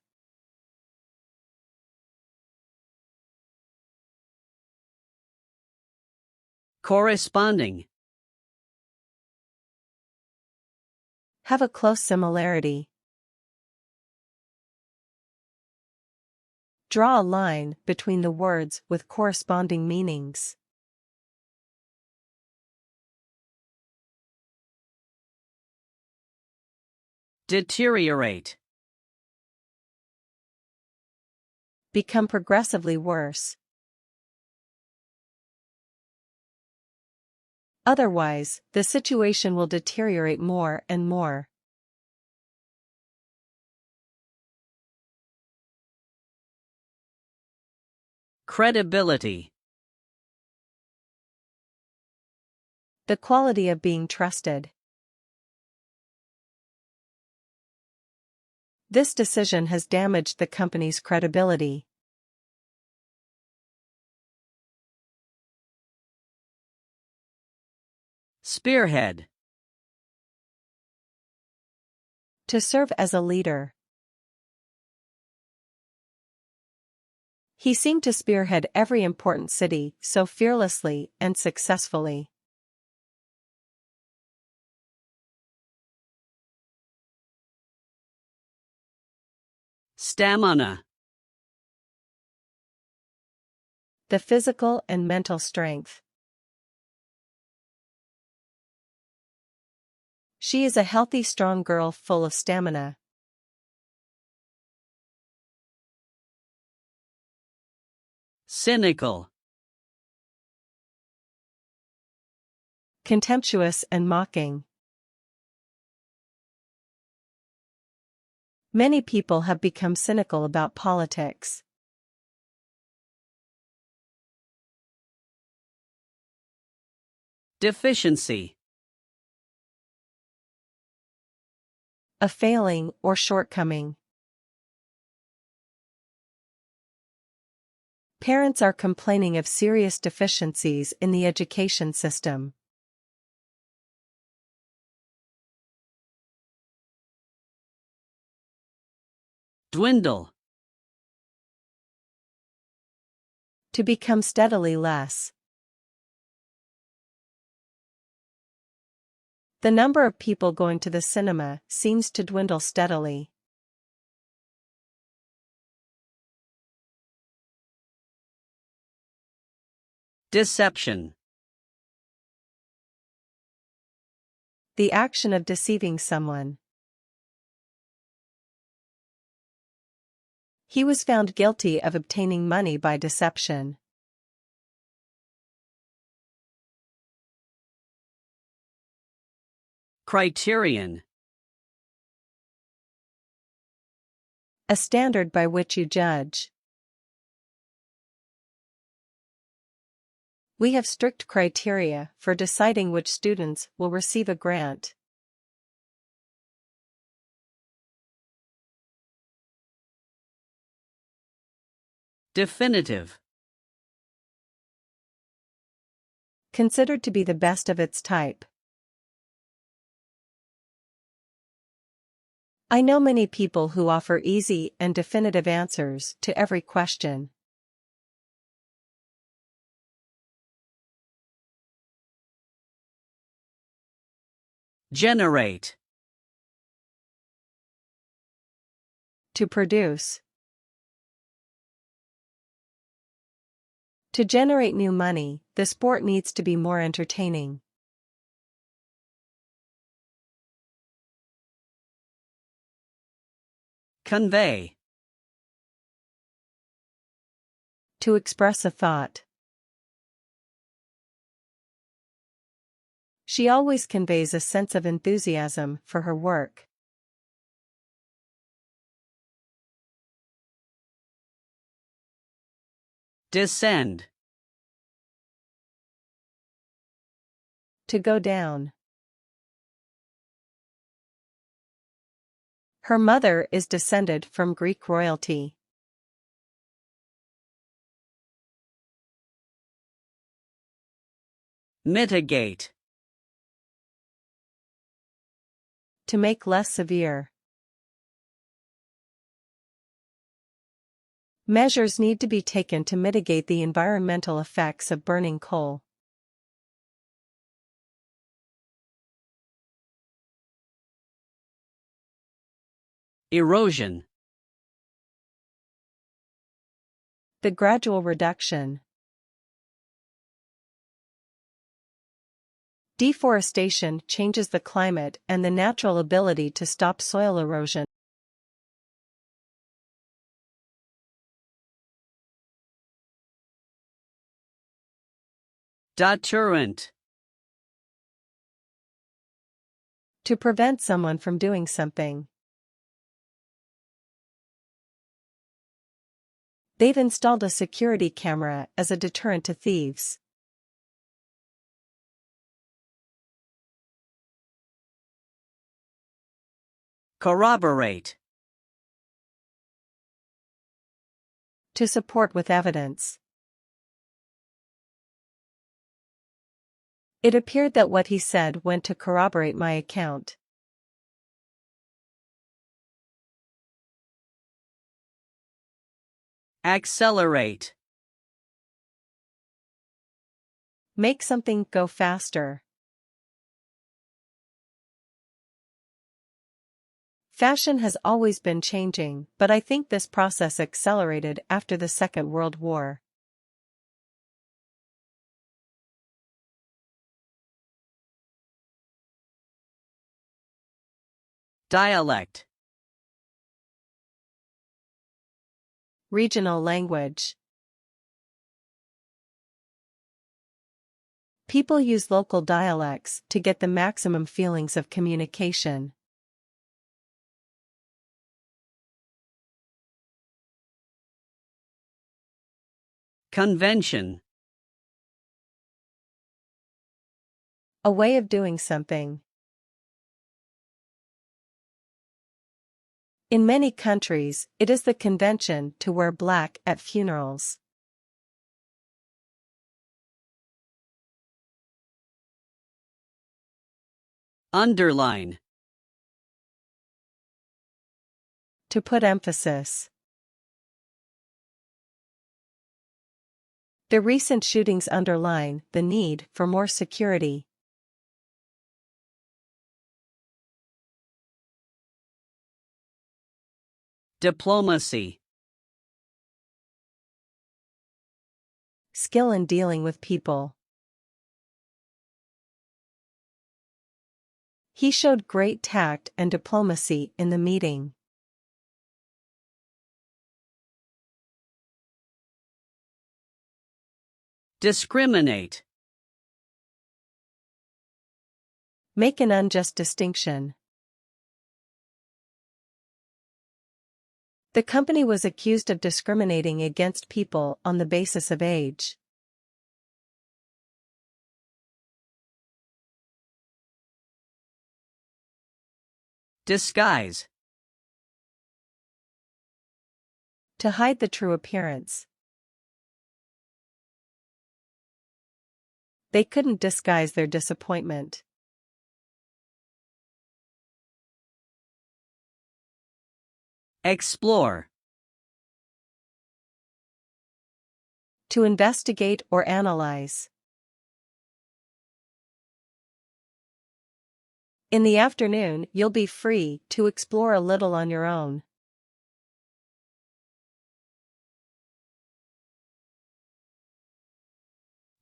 Corresponding. Have a close similarity. Draw a line between the words with corresponding meanings. Deteriorate. Become progressively worse. Otherwise, the situation will deteriorate more and more. Credibility. The quality of being trusted. This decision has damaged the company's credibility. Spearhead. To serve as a leader. He seemed to spearhead every important city so fearlessly and successfully. Stamina. The physical and mental strength. She is a healthy, strong girl full of stamina. Cynical. Contemptuous and mocking. Many people have become cynical about politics. Deficiency. A failing or shortcoming. Parents are complaining of serious deficiencies in the education system. Dwindle. To become steadily less. The number of people going to the cinema seems to dwindle steadily. Deception. The action of deceiving someone. He was found guilty of obtaining money by deception. Criterion. A standard by which you judge. We have strict criteria for deciding which students will receive a grant. Definitive. Considered to be the best of its type. I know many people who offer easy and definitive answers to every question. Generate. To produce. To generate new money, the sport needs to be more entertaining. Convey. To express a thought. She always conveys a sense of enthusiasm for her work. Descend. To go down. Her mother is descended from Greek royalty. Mitigate. To make less severe. Measures need to be taken to mitigate the environmental effects of burning coal. Erosion. The gradual reduction. Deforestation changes the climate and the natural ability to stop soil erosion. Deterrent. To prevent someone from doing something. They've installed a security camera as a deterrent to thieves. Corroborate. To support with evidence. It appeared that what he said went to corroborate my account. Accelerate. Make something go faster. Fashion has always been changing, but I think this process accelerated after the Second World War. Dialect. Regional language. People use local dialects to get the maximum feelings of communication. Convention. A way of doing something. In many countries, it is the convention to wear black at funerals. Underline. To put emphasis. The recent shootings underline the need for more security. Diplomacy. Skill in dealing with people. He showed great tact and diplomacy in the meeting. Discriminate. Make an unjust distinction. The company was accused of discriminating against people on the basis of age. Disguise. To hide the true appearance. They couldn't disguise their disappointment. Explore. To investigate or analyze. In the afternoon, you'll be free to explore a little on your own.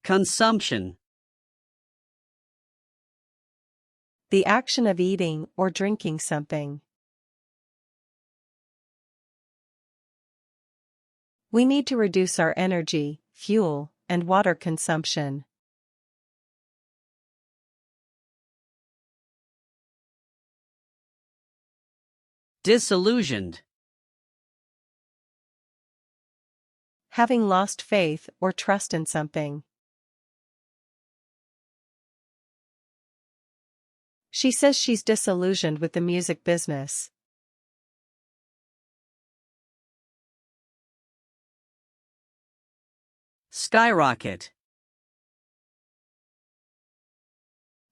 Consumption. The action of eating or drinking something. We need to reduce our energy, fuel, and water consumption. Disillusioned. Having lost faith or trust in something. She says she's disillusioned with the music business. Skyrocket.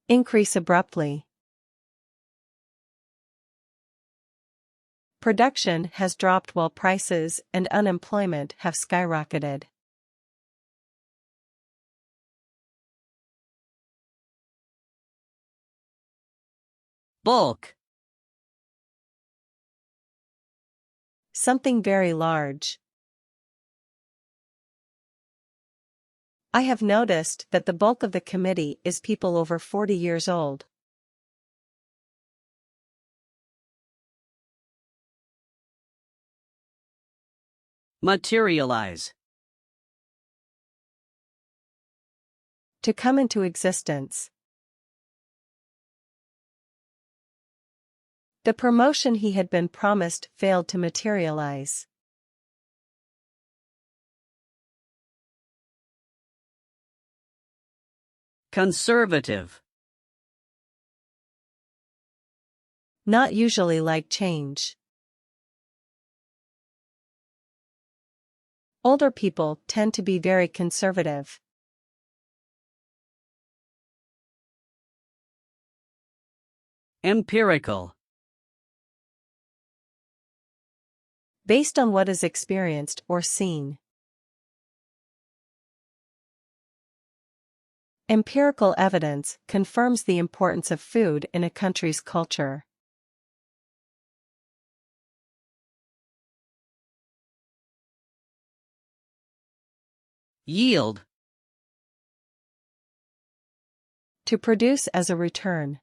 Increase abruptly. Production has dropped while prices and unemployment have skyrocketed. Bulk. Something very large. I have noticed that the bulk of the committee is people over 40 years old. Materialize. To come into existence. The promotion he had been promised failed to materialize. Conservative. Not usually like change. Older people tend to be very conservative. Empirical. Based on what is experienced or seen. Empirical evidence confirms the importance of food in a country's culture. Yield. To produce as a return.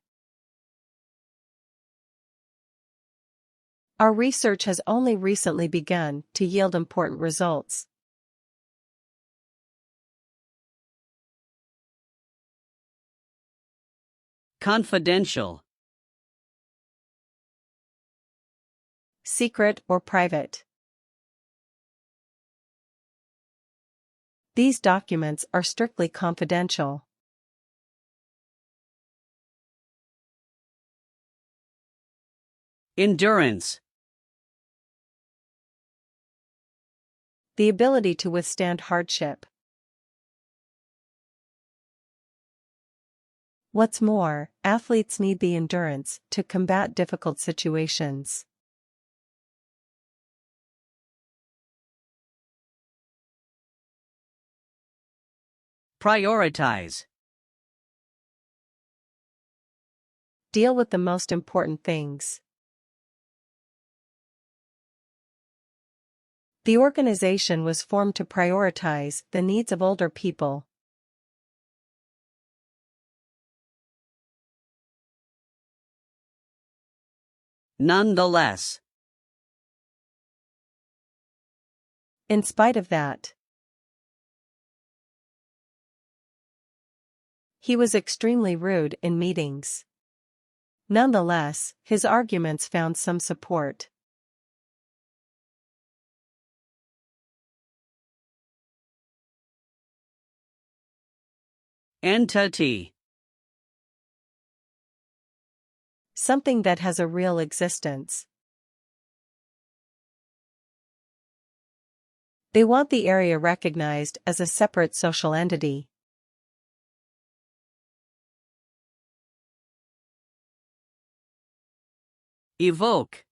Our research has only recently begun to yield important results. Confidential. Secret or private. These documents are strictly confidential. Endurance. The ability to withstand hardship. What's more, athletes need the endurance to combat difficult situations. Prioritize. Deal with the most important things. The organization was formed to prioritize the needs of older people. Nonetheless. In spite of that. He was extremely rude in meetings. Nonetheless, his arguments found some support. Entity. Something that has a real existence. They want the area recognized as a separate social entity. Evoke.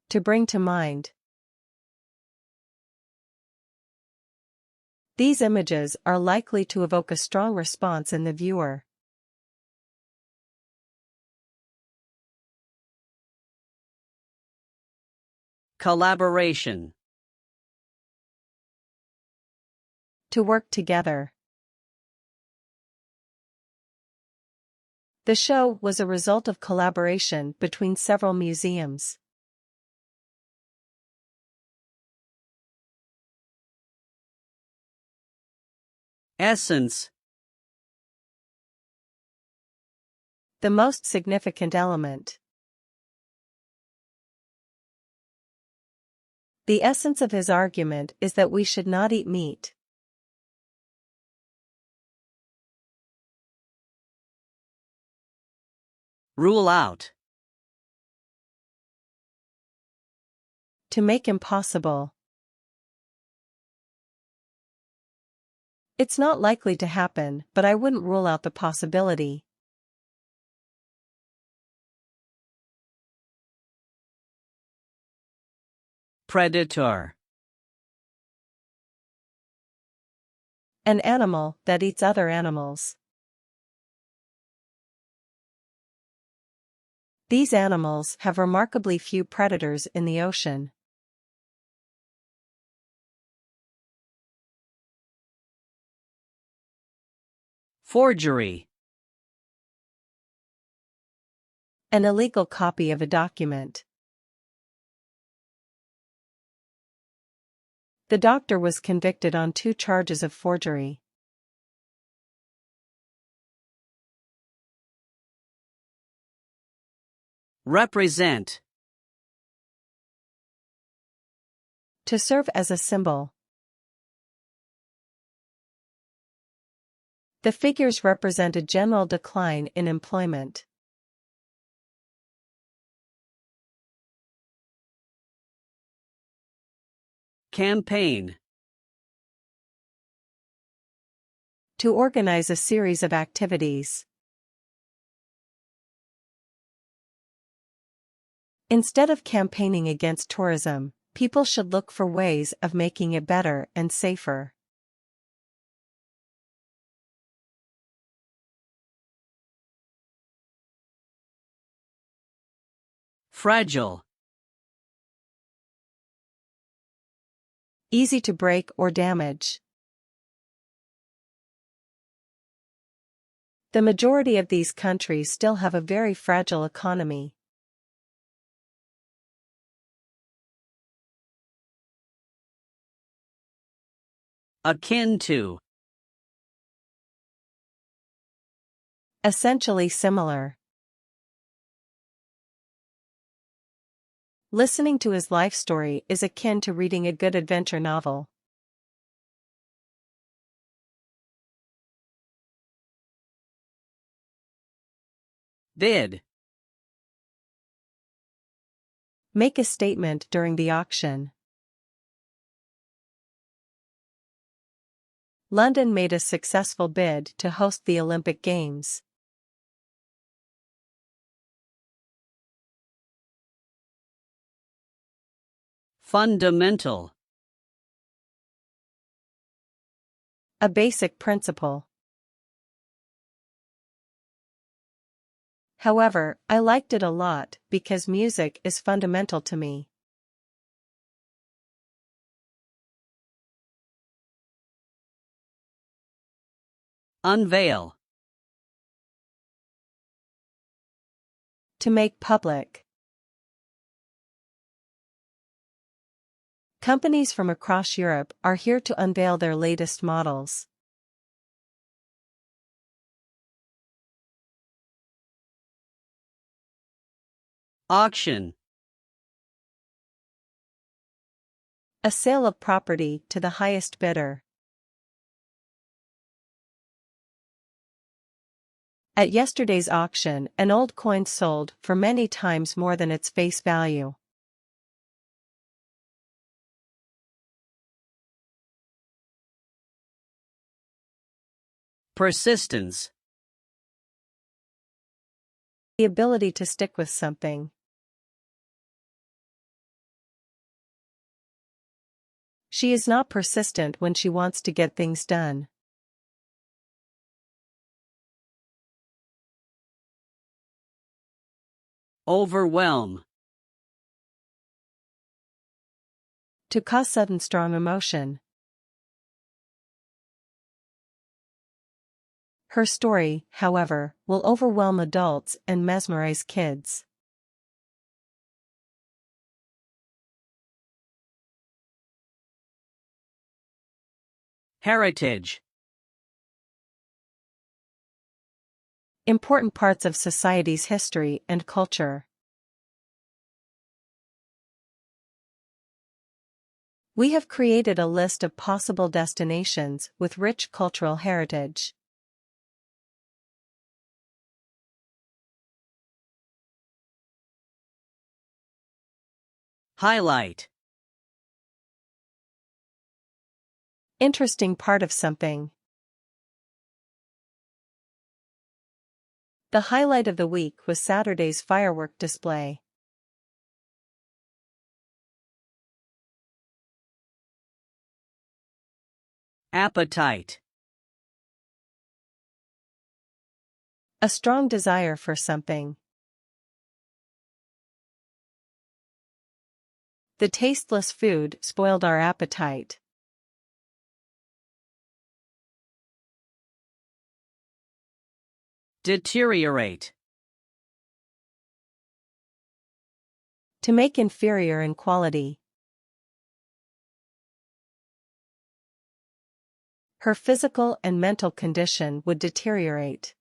To bring to mind. These images are likely to evoke a strong response in the viewer. Collaboration. To work together. The show was a result of collaboration between several museums. Essence. The most significant element. The essence of his argument is that we should not eat meat. Rule out. To make impossible. It's not likely to happen, but I wouldn't rule out the possibility. Predator. An animal that eats other animals. These animals have remarkably few predators in the ocean. Forgery. An illegal copy of a document. The doctor was convicted on 2 charges of forgery. Represent. To serve as a symbol. The figures represent a general decline in employment. Campaign. To organize a series of activities. Instead of campaigning against tourism, people should look for ways of making it better and safer. Fragile. Easy to break or damage. The majority of these countries still have a very fragile economy. Akin to. Essentially similar. Listening to his life story is akin to reading a good adventure novel. Bid. Make a statement during the auction. London made a successful bid to host the Olympic Games. Fundamental. A basic principle. However, I liked it a lot because music is fundamental to me. Unveil. To make public. Companies from across Europe are here to unveil their latest models. Auction. A sale of property to the highest bidder. At yesterday's auction, an old coin sold for many times more than its face value. Persistence. The ability to stick with something. She is not persistent when she wants to get things done. Overwhelm. To cause sudden strong emotion. Her story, however, will overwhelm adults and mesmerize kids. Heritage. Important parts of society's history and culture. We have created a list of possible destinations with rich cultural heritage. Highlight. Interesting part of something. The highlight of the week was Saturday's firework display. Appetite. A strong desire for something. The tasteless food spoiled our appetite. Deteriorate. To make inferior in quality. Her physical and mental condition would deteriorate.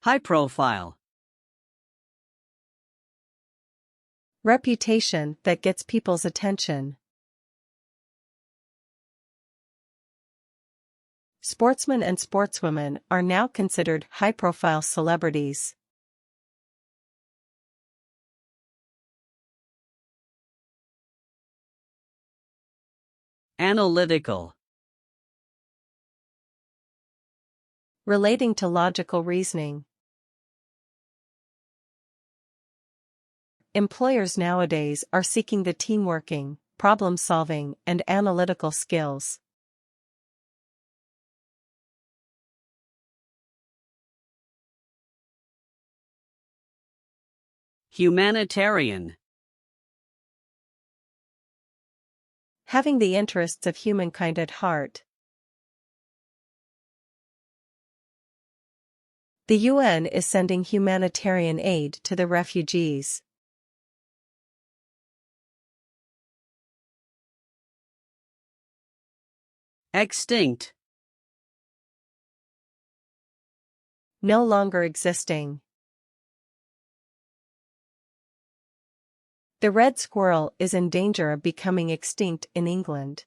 High profile. Reputation that gets people's attention. Sportsmen and sportswomen are now considered high-profile celebrities. Analytical. Relating to logical reasoning. Employers nowadays are seeking the teamworking, problem-solving, and analytical skills. Humanitarian. Having the interests of humankind at heart. The UN is sending humanitarian aid to the refugees. Extinct. No longer existing. The red squirrel is in danger of becoming extinct in England.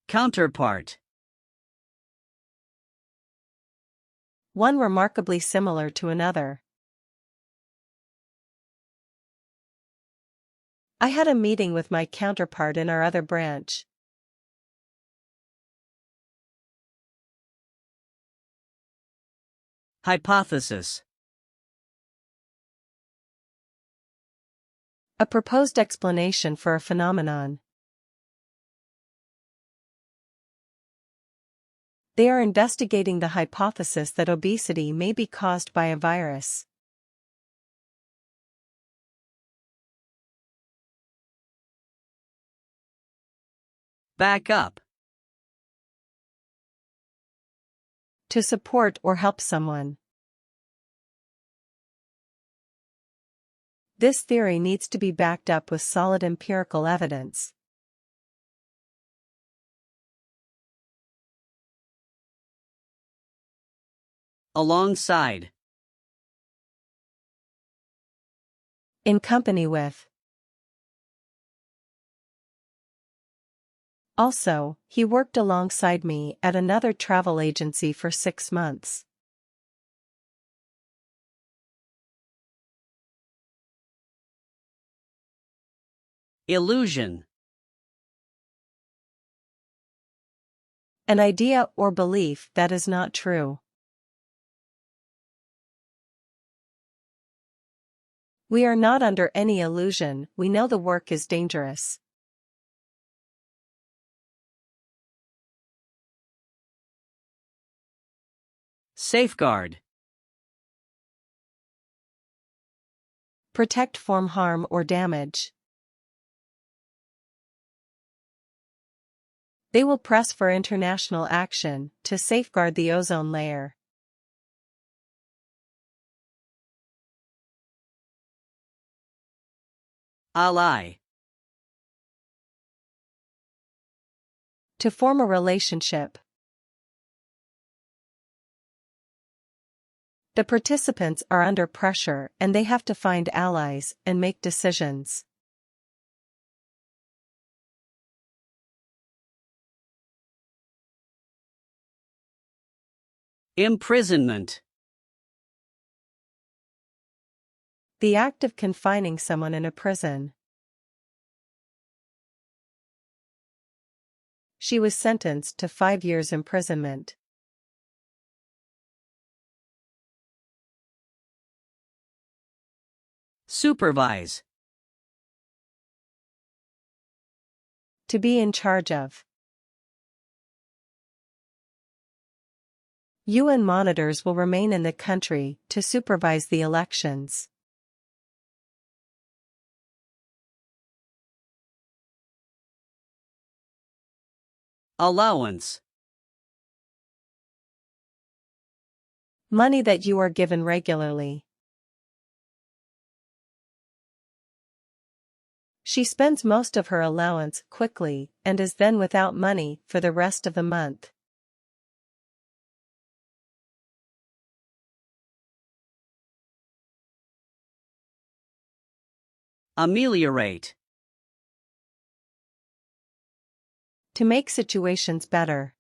Counterpart. One remarkably similar to another. I had a meeting with my counterpart in our other branch. Hypothesis. A proposed explanation for a phenomenon. They are investigating the hypothesis that obesity may be caused by a virus. Back up. To support or help someone. This theory needs to be backed up with solid empirical evidence. Alongside. In company with. Also, he worked alongside me at another travel agency for 6 months. Illusion. An idea or belief that is not true. We are not under any illusion, we know the work is dangerous. Safeguard. Protect from harm or damage. They will press for international action to safeguard the ozone layer. Ally. To form a relationship. The participants are under pressure and they have to find allies and make decisions. Imprisonment. The act of confining someone in a prison. She was sentenced to 5 years imprisonment. Supervise. To be in charge of. UN monitors will remain in the country to supervise the elections. Allowance. Money that you are given regularly. She spends most of her allowance quickly and is then without money for the rest of the month. Ameliorate. To make situations better.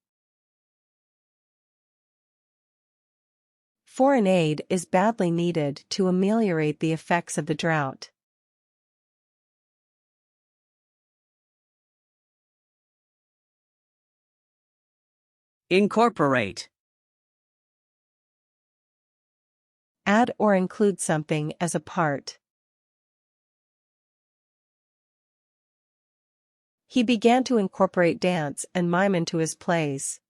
Foreign aid is badly needed to ameliorate the effects of the drought. Incorporate. Add or include something as a part. He began to incorporate dance and mime into his plays.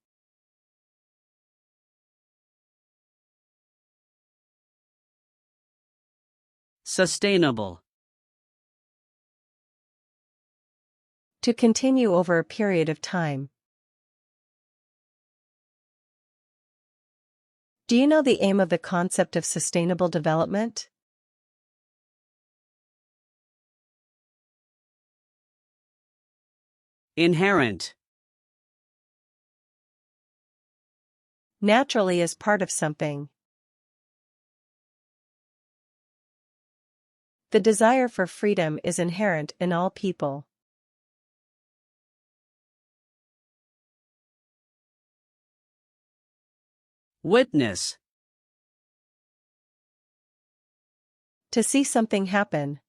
Sustainable. To continue over a period of time. Do you know the aim of the concept of sustainable development? Inherent. Naturally as part of something. The desire for freedom is inherent in all people. Witness. To see something happen.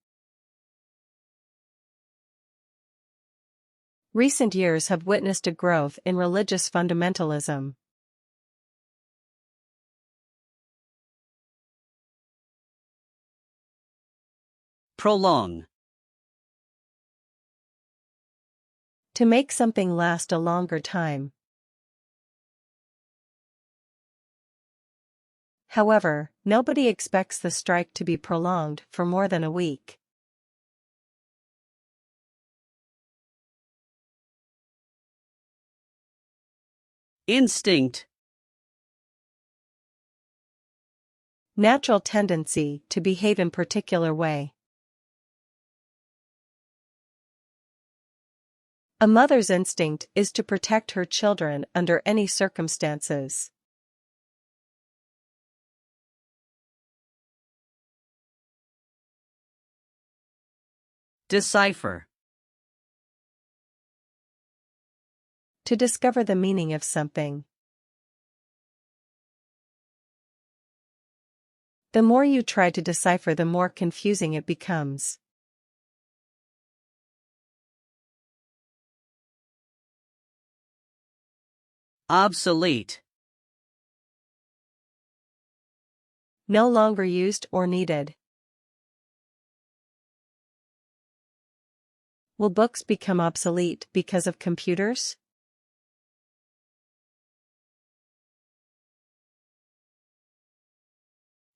Recent years have witnessed a growth in religious fundamentalism. Prolong. To make something last a longer time. However, nobody expects the strike to be prolonged for more than a week. Instinct. Natural tendency to behave in particular way. A mother's instinct is to protect her children under any circumstances. Decipher. To discover the meaning of something. The more you try to decipher, the more confusing it becomes. Obsolete. No longer used or needed. Will books become obsolete because of computers?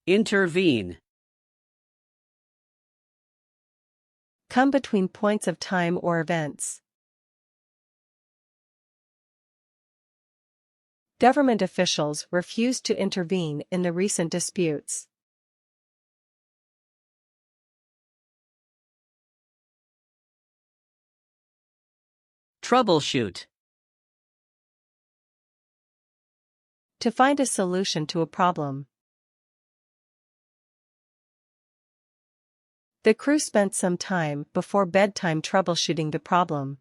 Intervene. Come between points of time or events. Government officials refused to intervene in the recent disputes. Troubleshoot. To find a solution to a problem. The crew spent some time before bedtime troubleshooting the problem.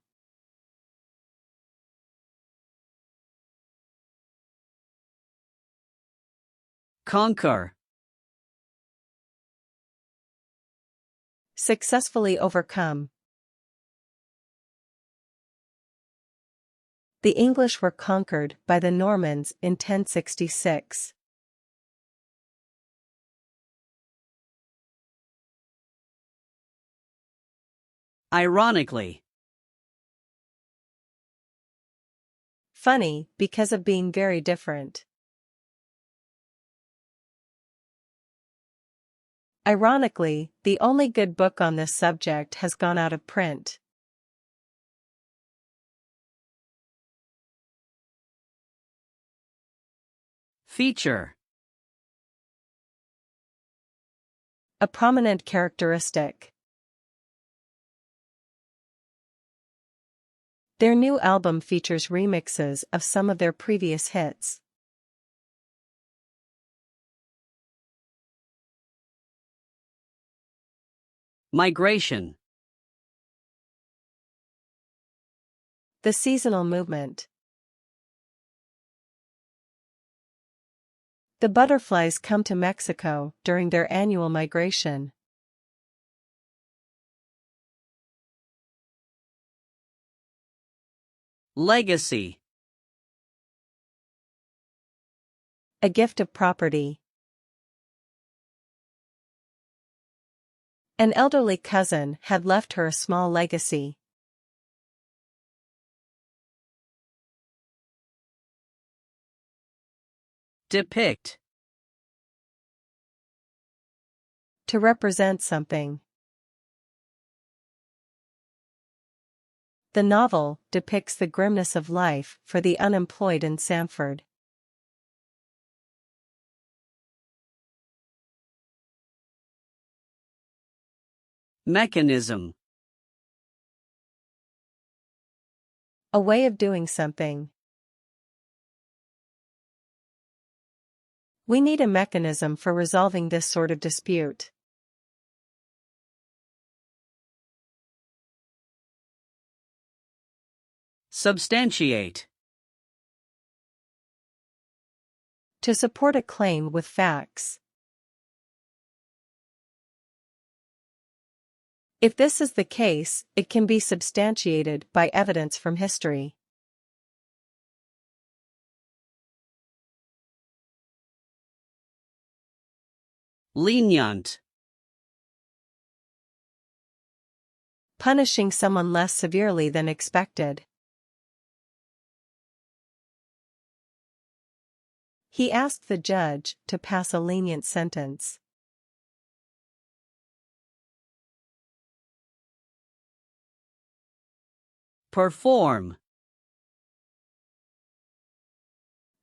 Conquer. Successfully overcome. The English were conquered by the Normans in 1066. Ironically. Funny, because of being very different. Ironically, the only good book on this subject has gone out of print. Feature. A prominent characteristic. Their new album features remixes of some of their previous hits. Migration. The seasonal movement. The butterflies come to Mexico during their annual migration. Legacy. A gift of property. An elderly cousin had left her a small legacy. Depict. To represent something. The novel depicts the grimness of life for the unemployed in Sanford. Mechanism. A way of doing something. We need a mechanism for resolving this sort of dispute. Substantiate. To support a claim with facts. If this is the case, it can be substantiated by evidence from history. Lenient. Punishing someone less severely than expected. He asked the judge to pass a lenient sentence. Perform.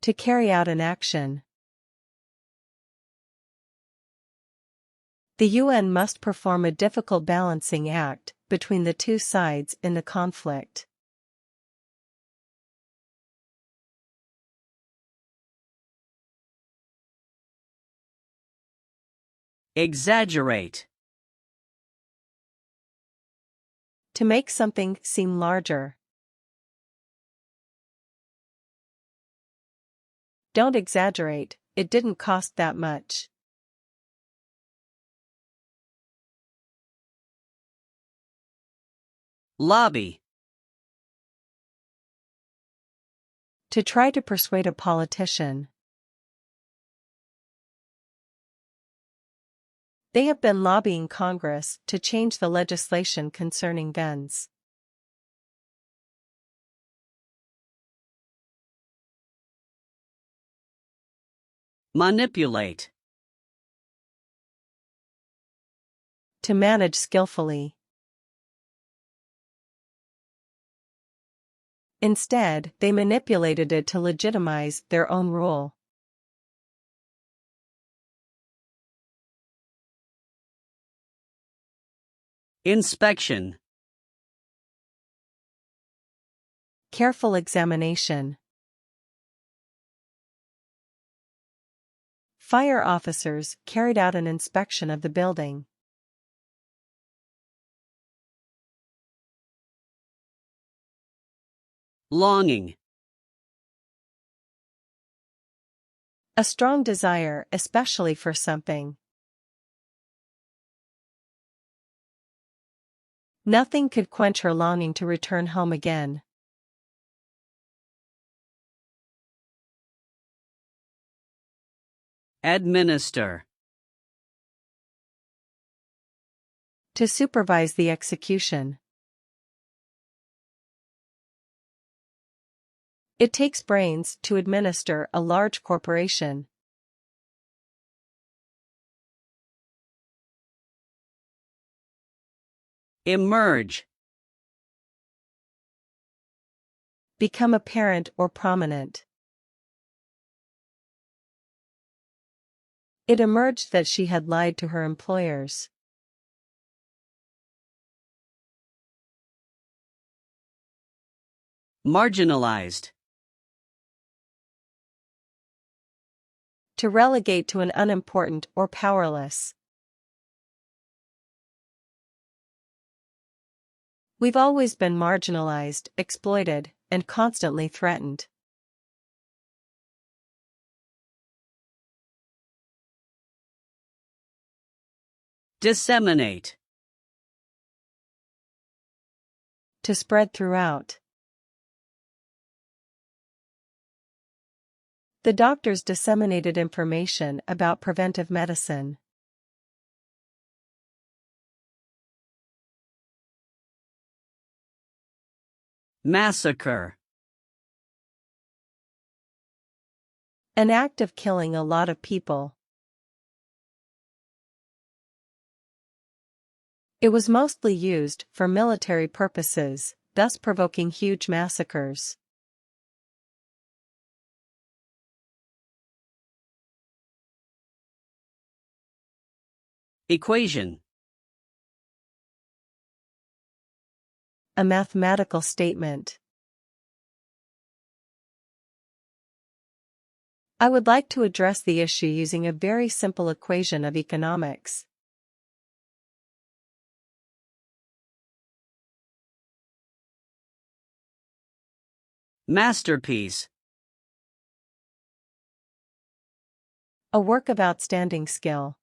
To carry out an action. The UN must perform a difficult balancing act between the two sides in the conflict. Exaggerate. To make something seem larger. Don't exaggerate, it didn't cost that much. Lobby. To try to persuade a politician. They have been lobbying Congress to change the legislation concerning guns. Manipulate. To manage skillfully. Instead, they manipulated it to legitimize their own rule. Inspection. Careful examination. Fire officers carried out an inspection of the building. Longing. A strong desire, especially for something. Nothing could quench her longing to return home again. Administer. To supervise the execution. It takes brains to administer a large corporation. Emerge. Become apparent or prominent. It emerged that she had lied to her employers. Marginalized. To relegate to an unimportant or powerless. We've always been marginalized, exploited, and constantly threatened. Disseminate. To spread throughout. The doctors disseminated information about preventive medicine. Massacre. An act of killing a lot of people. It was mostly used for military purposes, thus provoking huge massacres. Equation. A mathematical statement. I would like to address the issue using a very simple equation of economics. Masterpiece. A work of outstanding skill.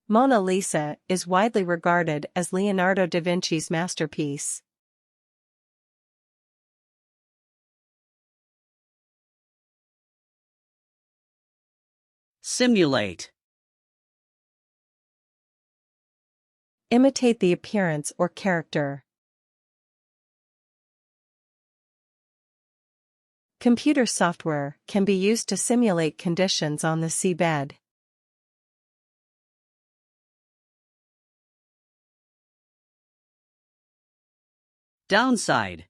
Mona Lisa is widely regarded as Leonardo da Vinci's masterpiece. Simulate. Imitate the appearance or character. Computer software can be used to simulate conditions on the seabed. Downside.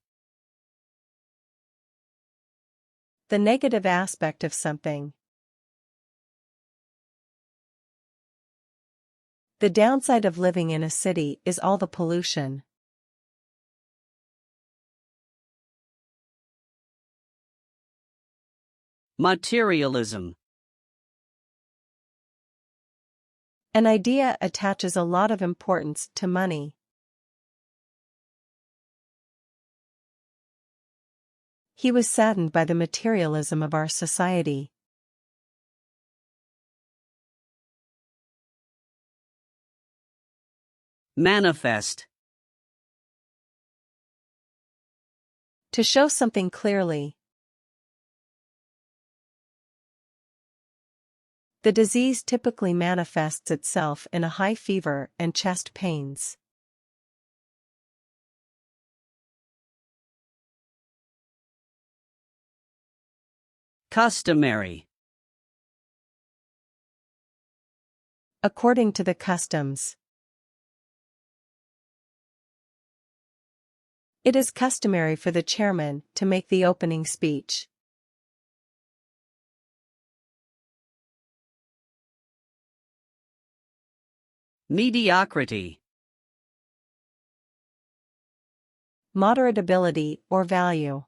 The negative aspect of something. The downside of living in a city is all the pollution. Materialism. An idea attaches a lot of importance to money. He was saddened by the materialism of our society. Manifest. To show something clearly. The disease typically manifests itself in a high fever and chest pains. Customary. According to the customs. It is customary for the chairman to make the opening speech. Mediocrity. Moderate ability or value.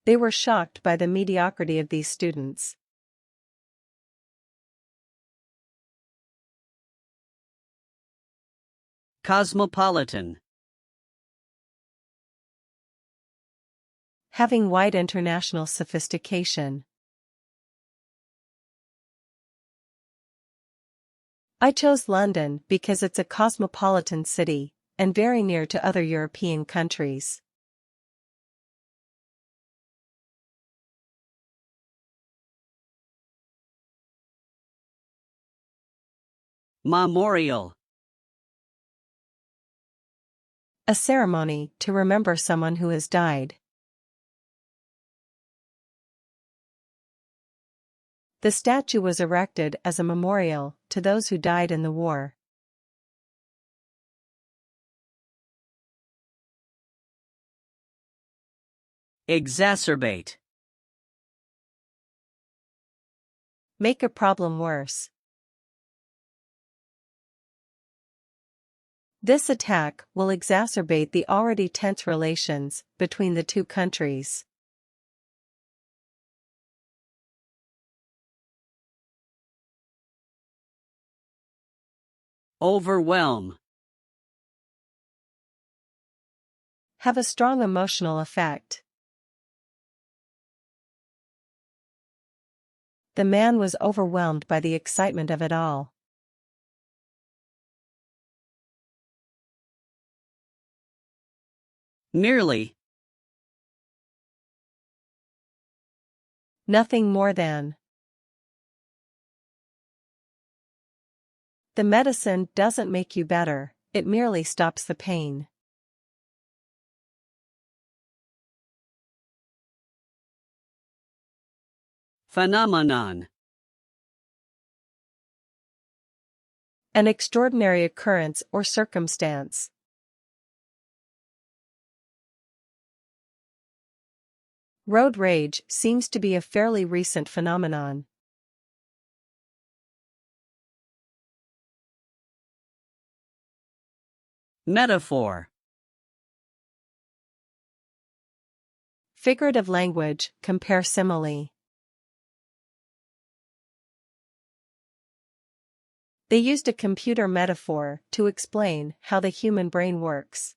They were shocked by the mediocrity of these students. Cosmopolitan. Having wide international sophistication. I chose London because it's a cosmopolitan city, and very near to other European countries. Memorial. A ceremony to remember someone who has died. The statue was erected as a memorial to those who died in the war. Exacerbate. Make a problem worse. This attack will exacerbate the already tense relations between the two countries. Overwhelm. Have a strong emotional effect. The man was overwhelmed by the excitement of it all. Merely. Nothing more than. The medicine doesn't make you better, it merely stops the pain. Phenomenon. An extraordinary occurrence or circumstance. Road rage seems to be a fairly recent phenomenon. Metaphor. Figurative language, compare simile. They used a computer metaphor to explain how the human brain works.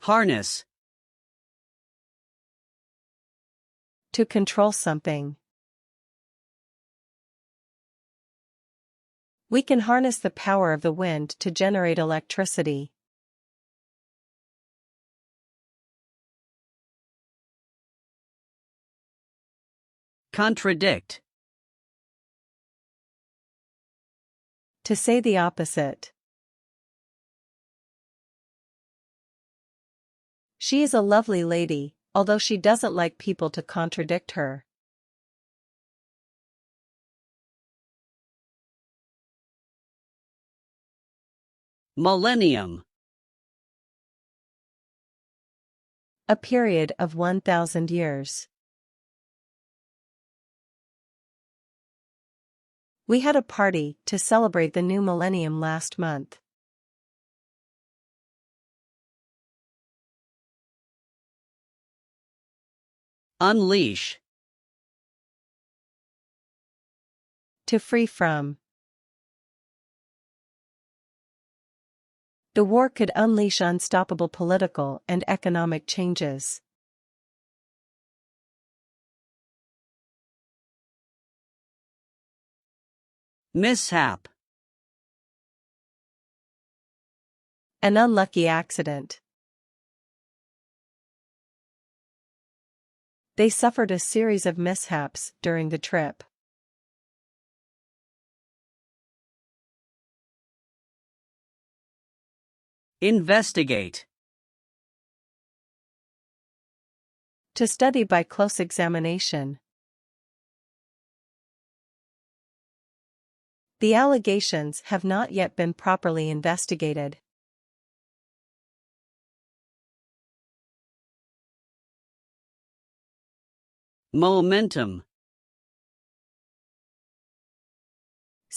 Harness. To control something. We can harness the power of the wind to generate electricity. Contradict. To say the opposite. She is a lovely lady, although she doesn't like people to contradict her. Millennium. A period of 1,000 years. We had a party to celebrate the new millennium last month. Unleash. To free from. The war could unleash unstoppable political and economic changes. Mishap. An unlucky accident. They suffered a series of mishaps during the trip. Investigate. To study by close examination. The allegations have not yet been properly investigated. Momentum.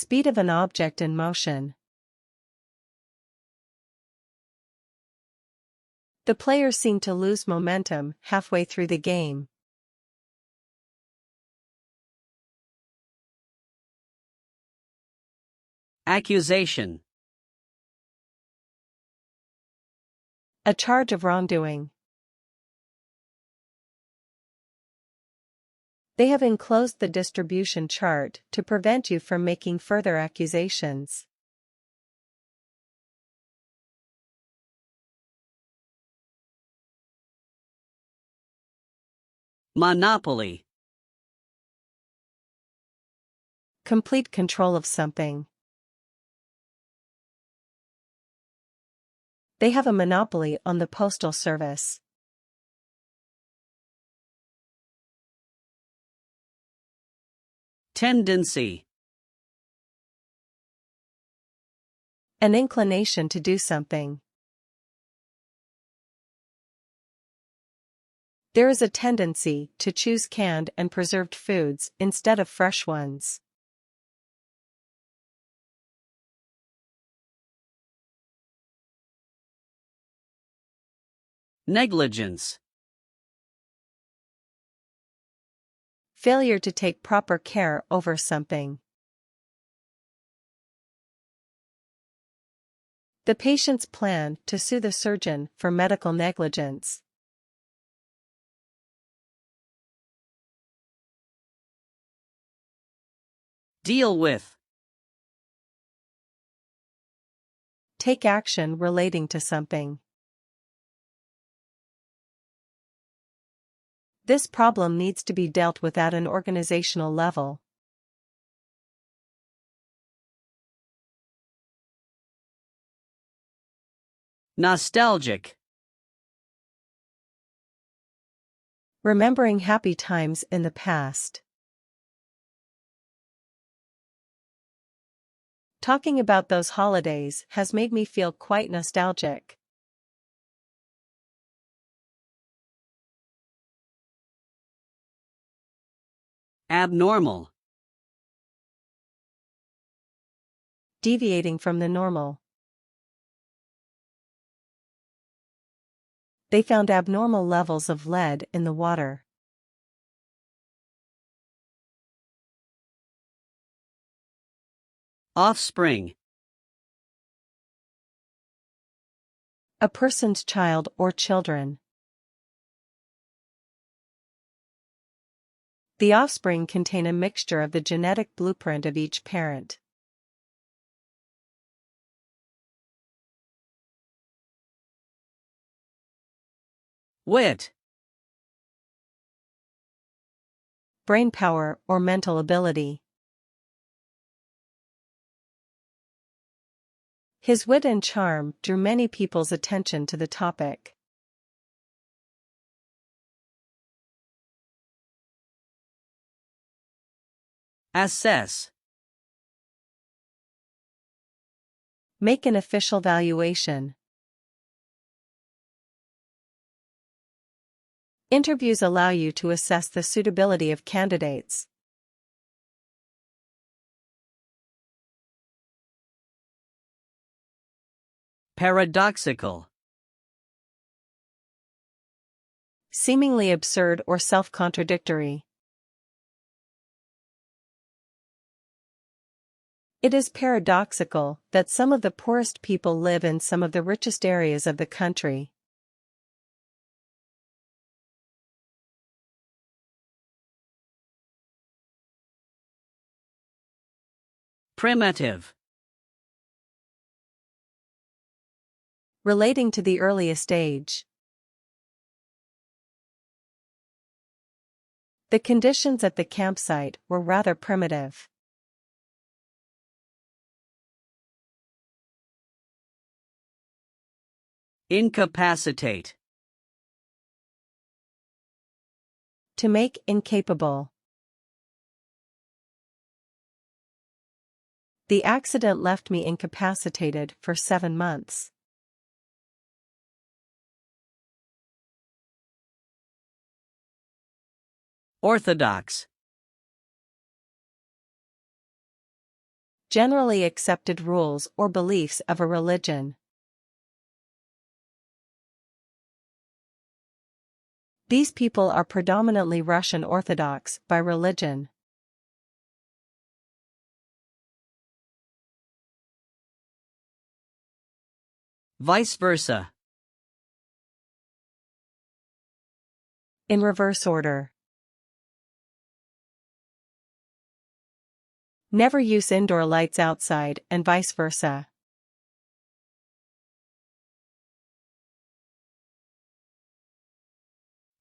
Speed of an object in motion. The players seem to lose momentum halfway through the game. Accusation. A charge of wrongdoing. They have enclosed the distribution chart to prevent you from making further accusations. Monopoly. Complete control of something. They have a monopoly on the postal service. Tendency. An inclination to do something. There is a tendency to choose canned and preserved foods instead of fresh ones. Negligence. Failure to take proper care over something. The patient's plan to sue the surgeon for medical negligence. Deal with. Take action relating to something. This problem needs to be dealt with at an organizational level. Nostalgic. Remembering happy times in the past. Talking about those holidays has made me feel quite nostalgic. Abnormal. Deviating from the normal. They found abnormal levels of lead in the water. Offspring. A person's child or children. The offspring contain a mixture of the genetic blueprint of each parent. Wit. Brain power or mental ability. His wit and charm drew many people's attention to the topic. Assess. Make an official valuation. Interviews allow you to assess the suitability of candidates. Paradoxical. Seemingly absurd or self-contradictory. It is paradoxical that some of the poorest people live in some of the richest areas of the country. Primitive. Relating to the earliest age. The conditions at the campsite were rather primitive. Incapacitate. To make incapable. The accident left me incapacitated for 7 months. Orthodox. Generally accepted rules or beliefs of a religion. These people are predominantly Russian Orthodox by religion. Vice versa. In reverse order. Never use indoor lights outside and vice versa.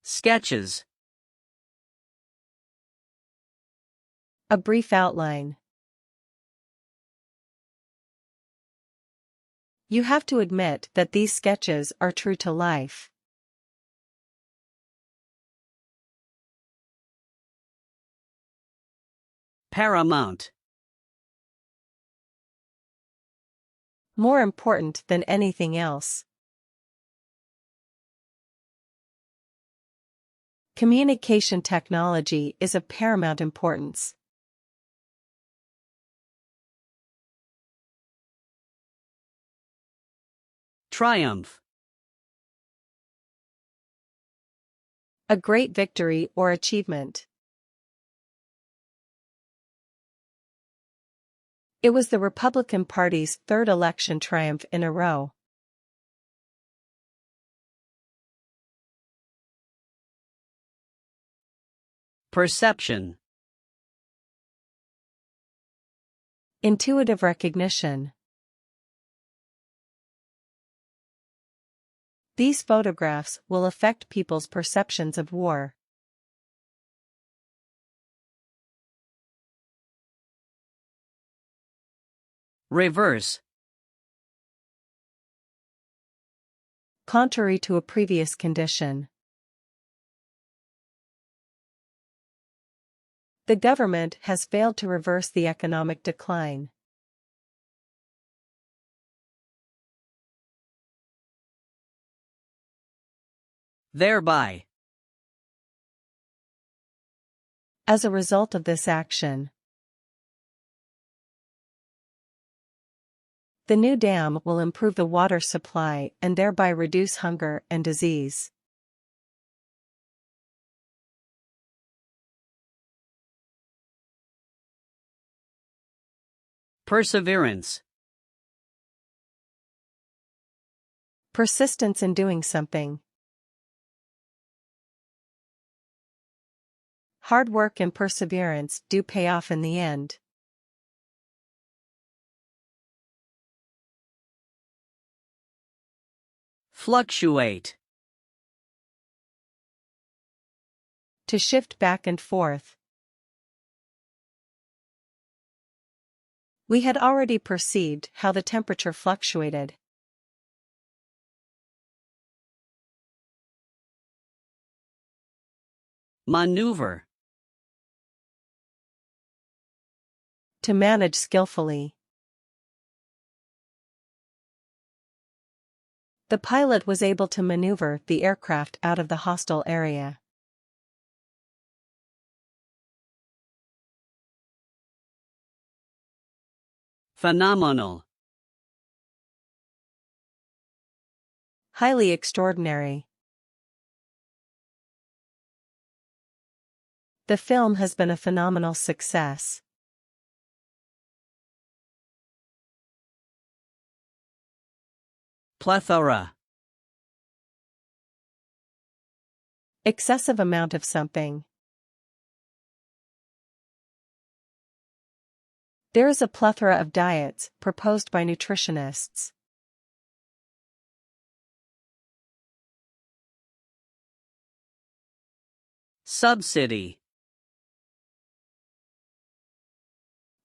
Sketches. A brief outline. You have to admit that these sketches are true to life. Paramount. More important than anything else. Communication technology is of paramount importance. Triumph. A great victory or achievement. It was the Republican Party's third election triumph in a row. Perception. Intuitive recognition. These photographs will affect people's perceptions of war. Reverse. Contrary to a previous condition. The government has failed to reverse the economic decline. Thereby. As a result of this action. The new dam will improve the water supply and thereby reduce hunger and disease. Perseverance. Persistence in doing something. Hard work and perseverance do pay off in the end. Fluctuate. To shift back and forth. We had already perceived how the temperature fluctuated. Maneuver. To manage skillfully. The pilot was able to maneuver the aircraft out of the hostile area. Phenomenal. Highly extraordinary. The film has been a phenomenal success. Plethora. Excessive amount of something. There is a plethora of diets proposed by nutritionists. Subsidy.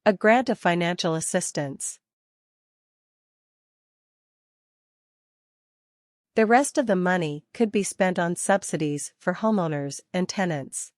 A grant of financial assistance. The rest of the money could be spent on subsidies for homeowners and tenants.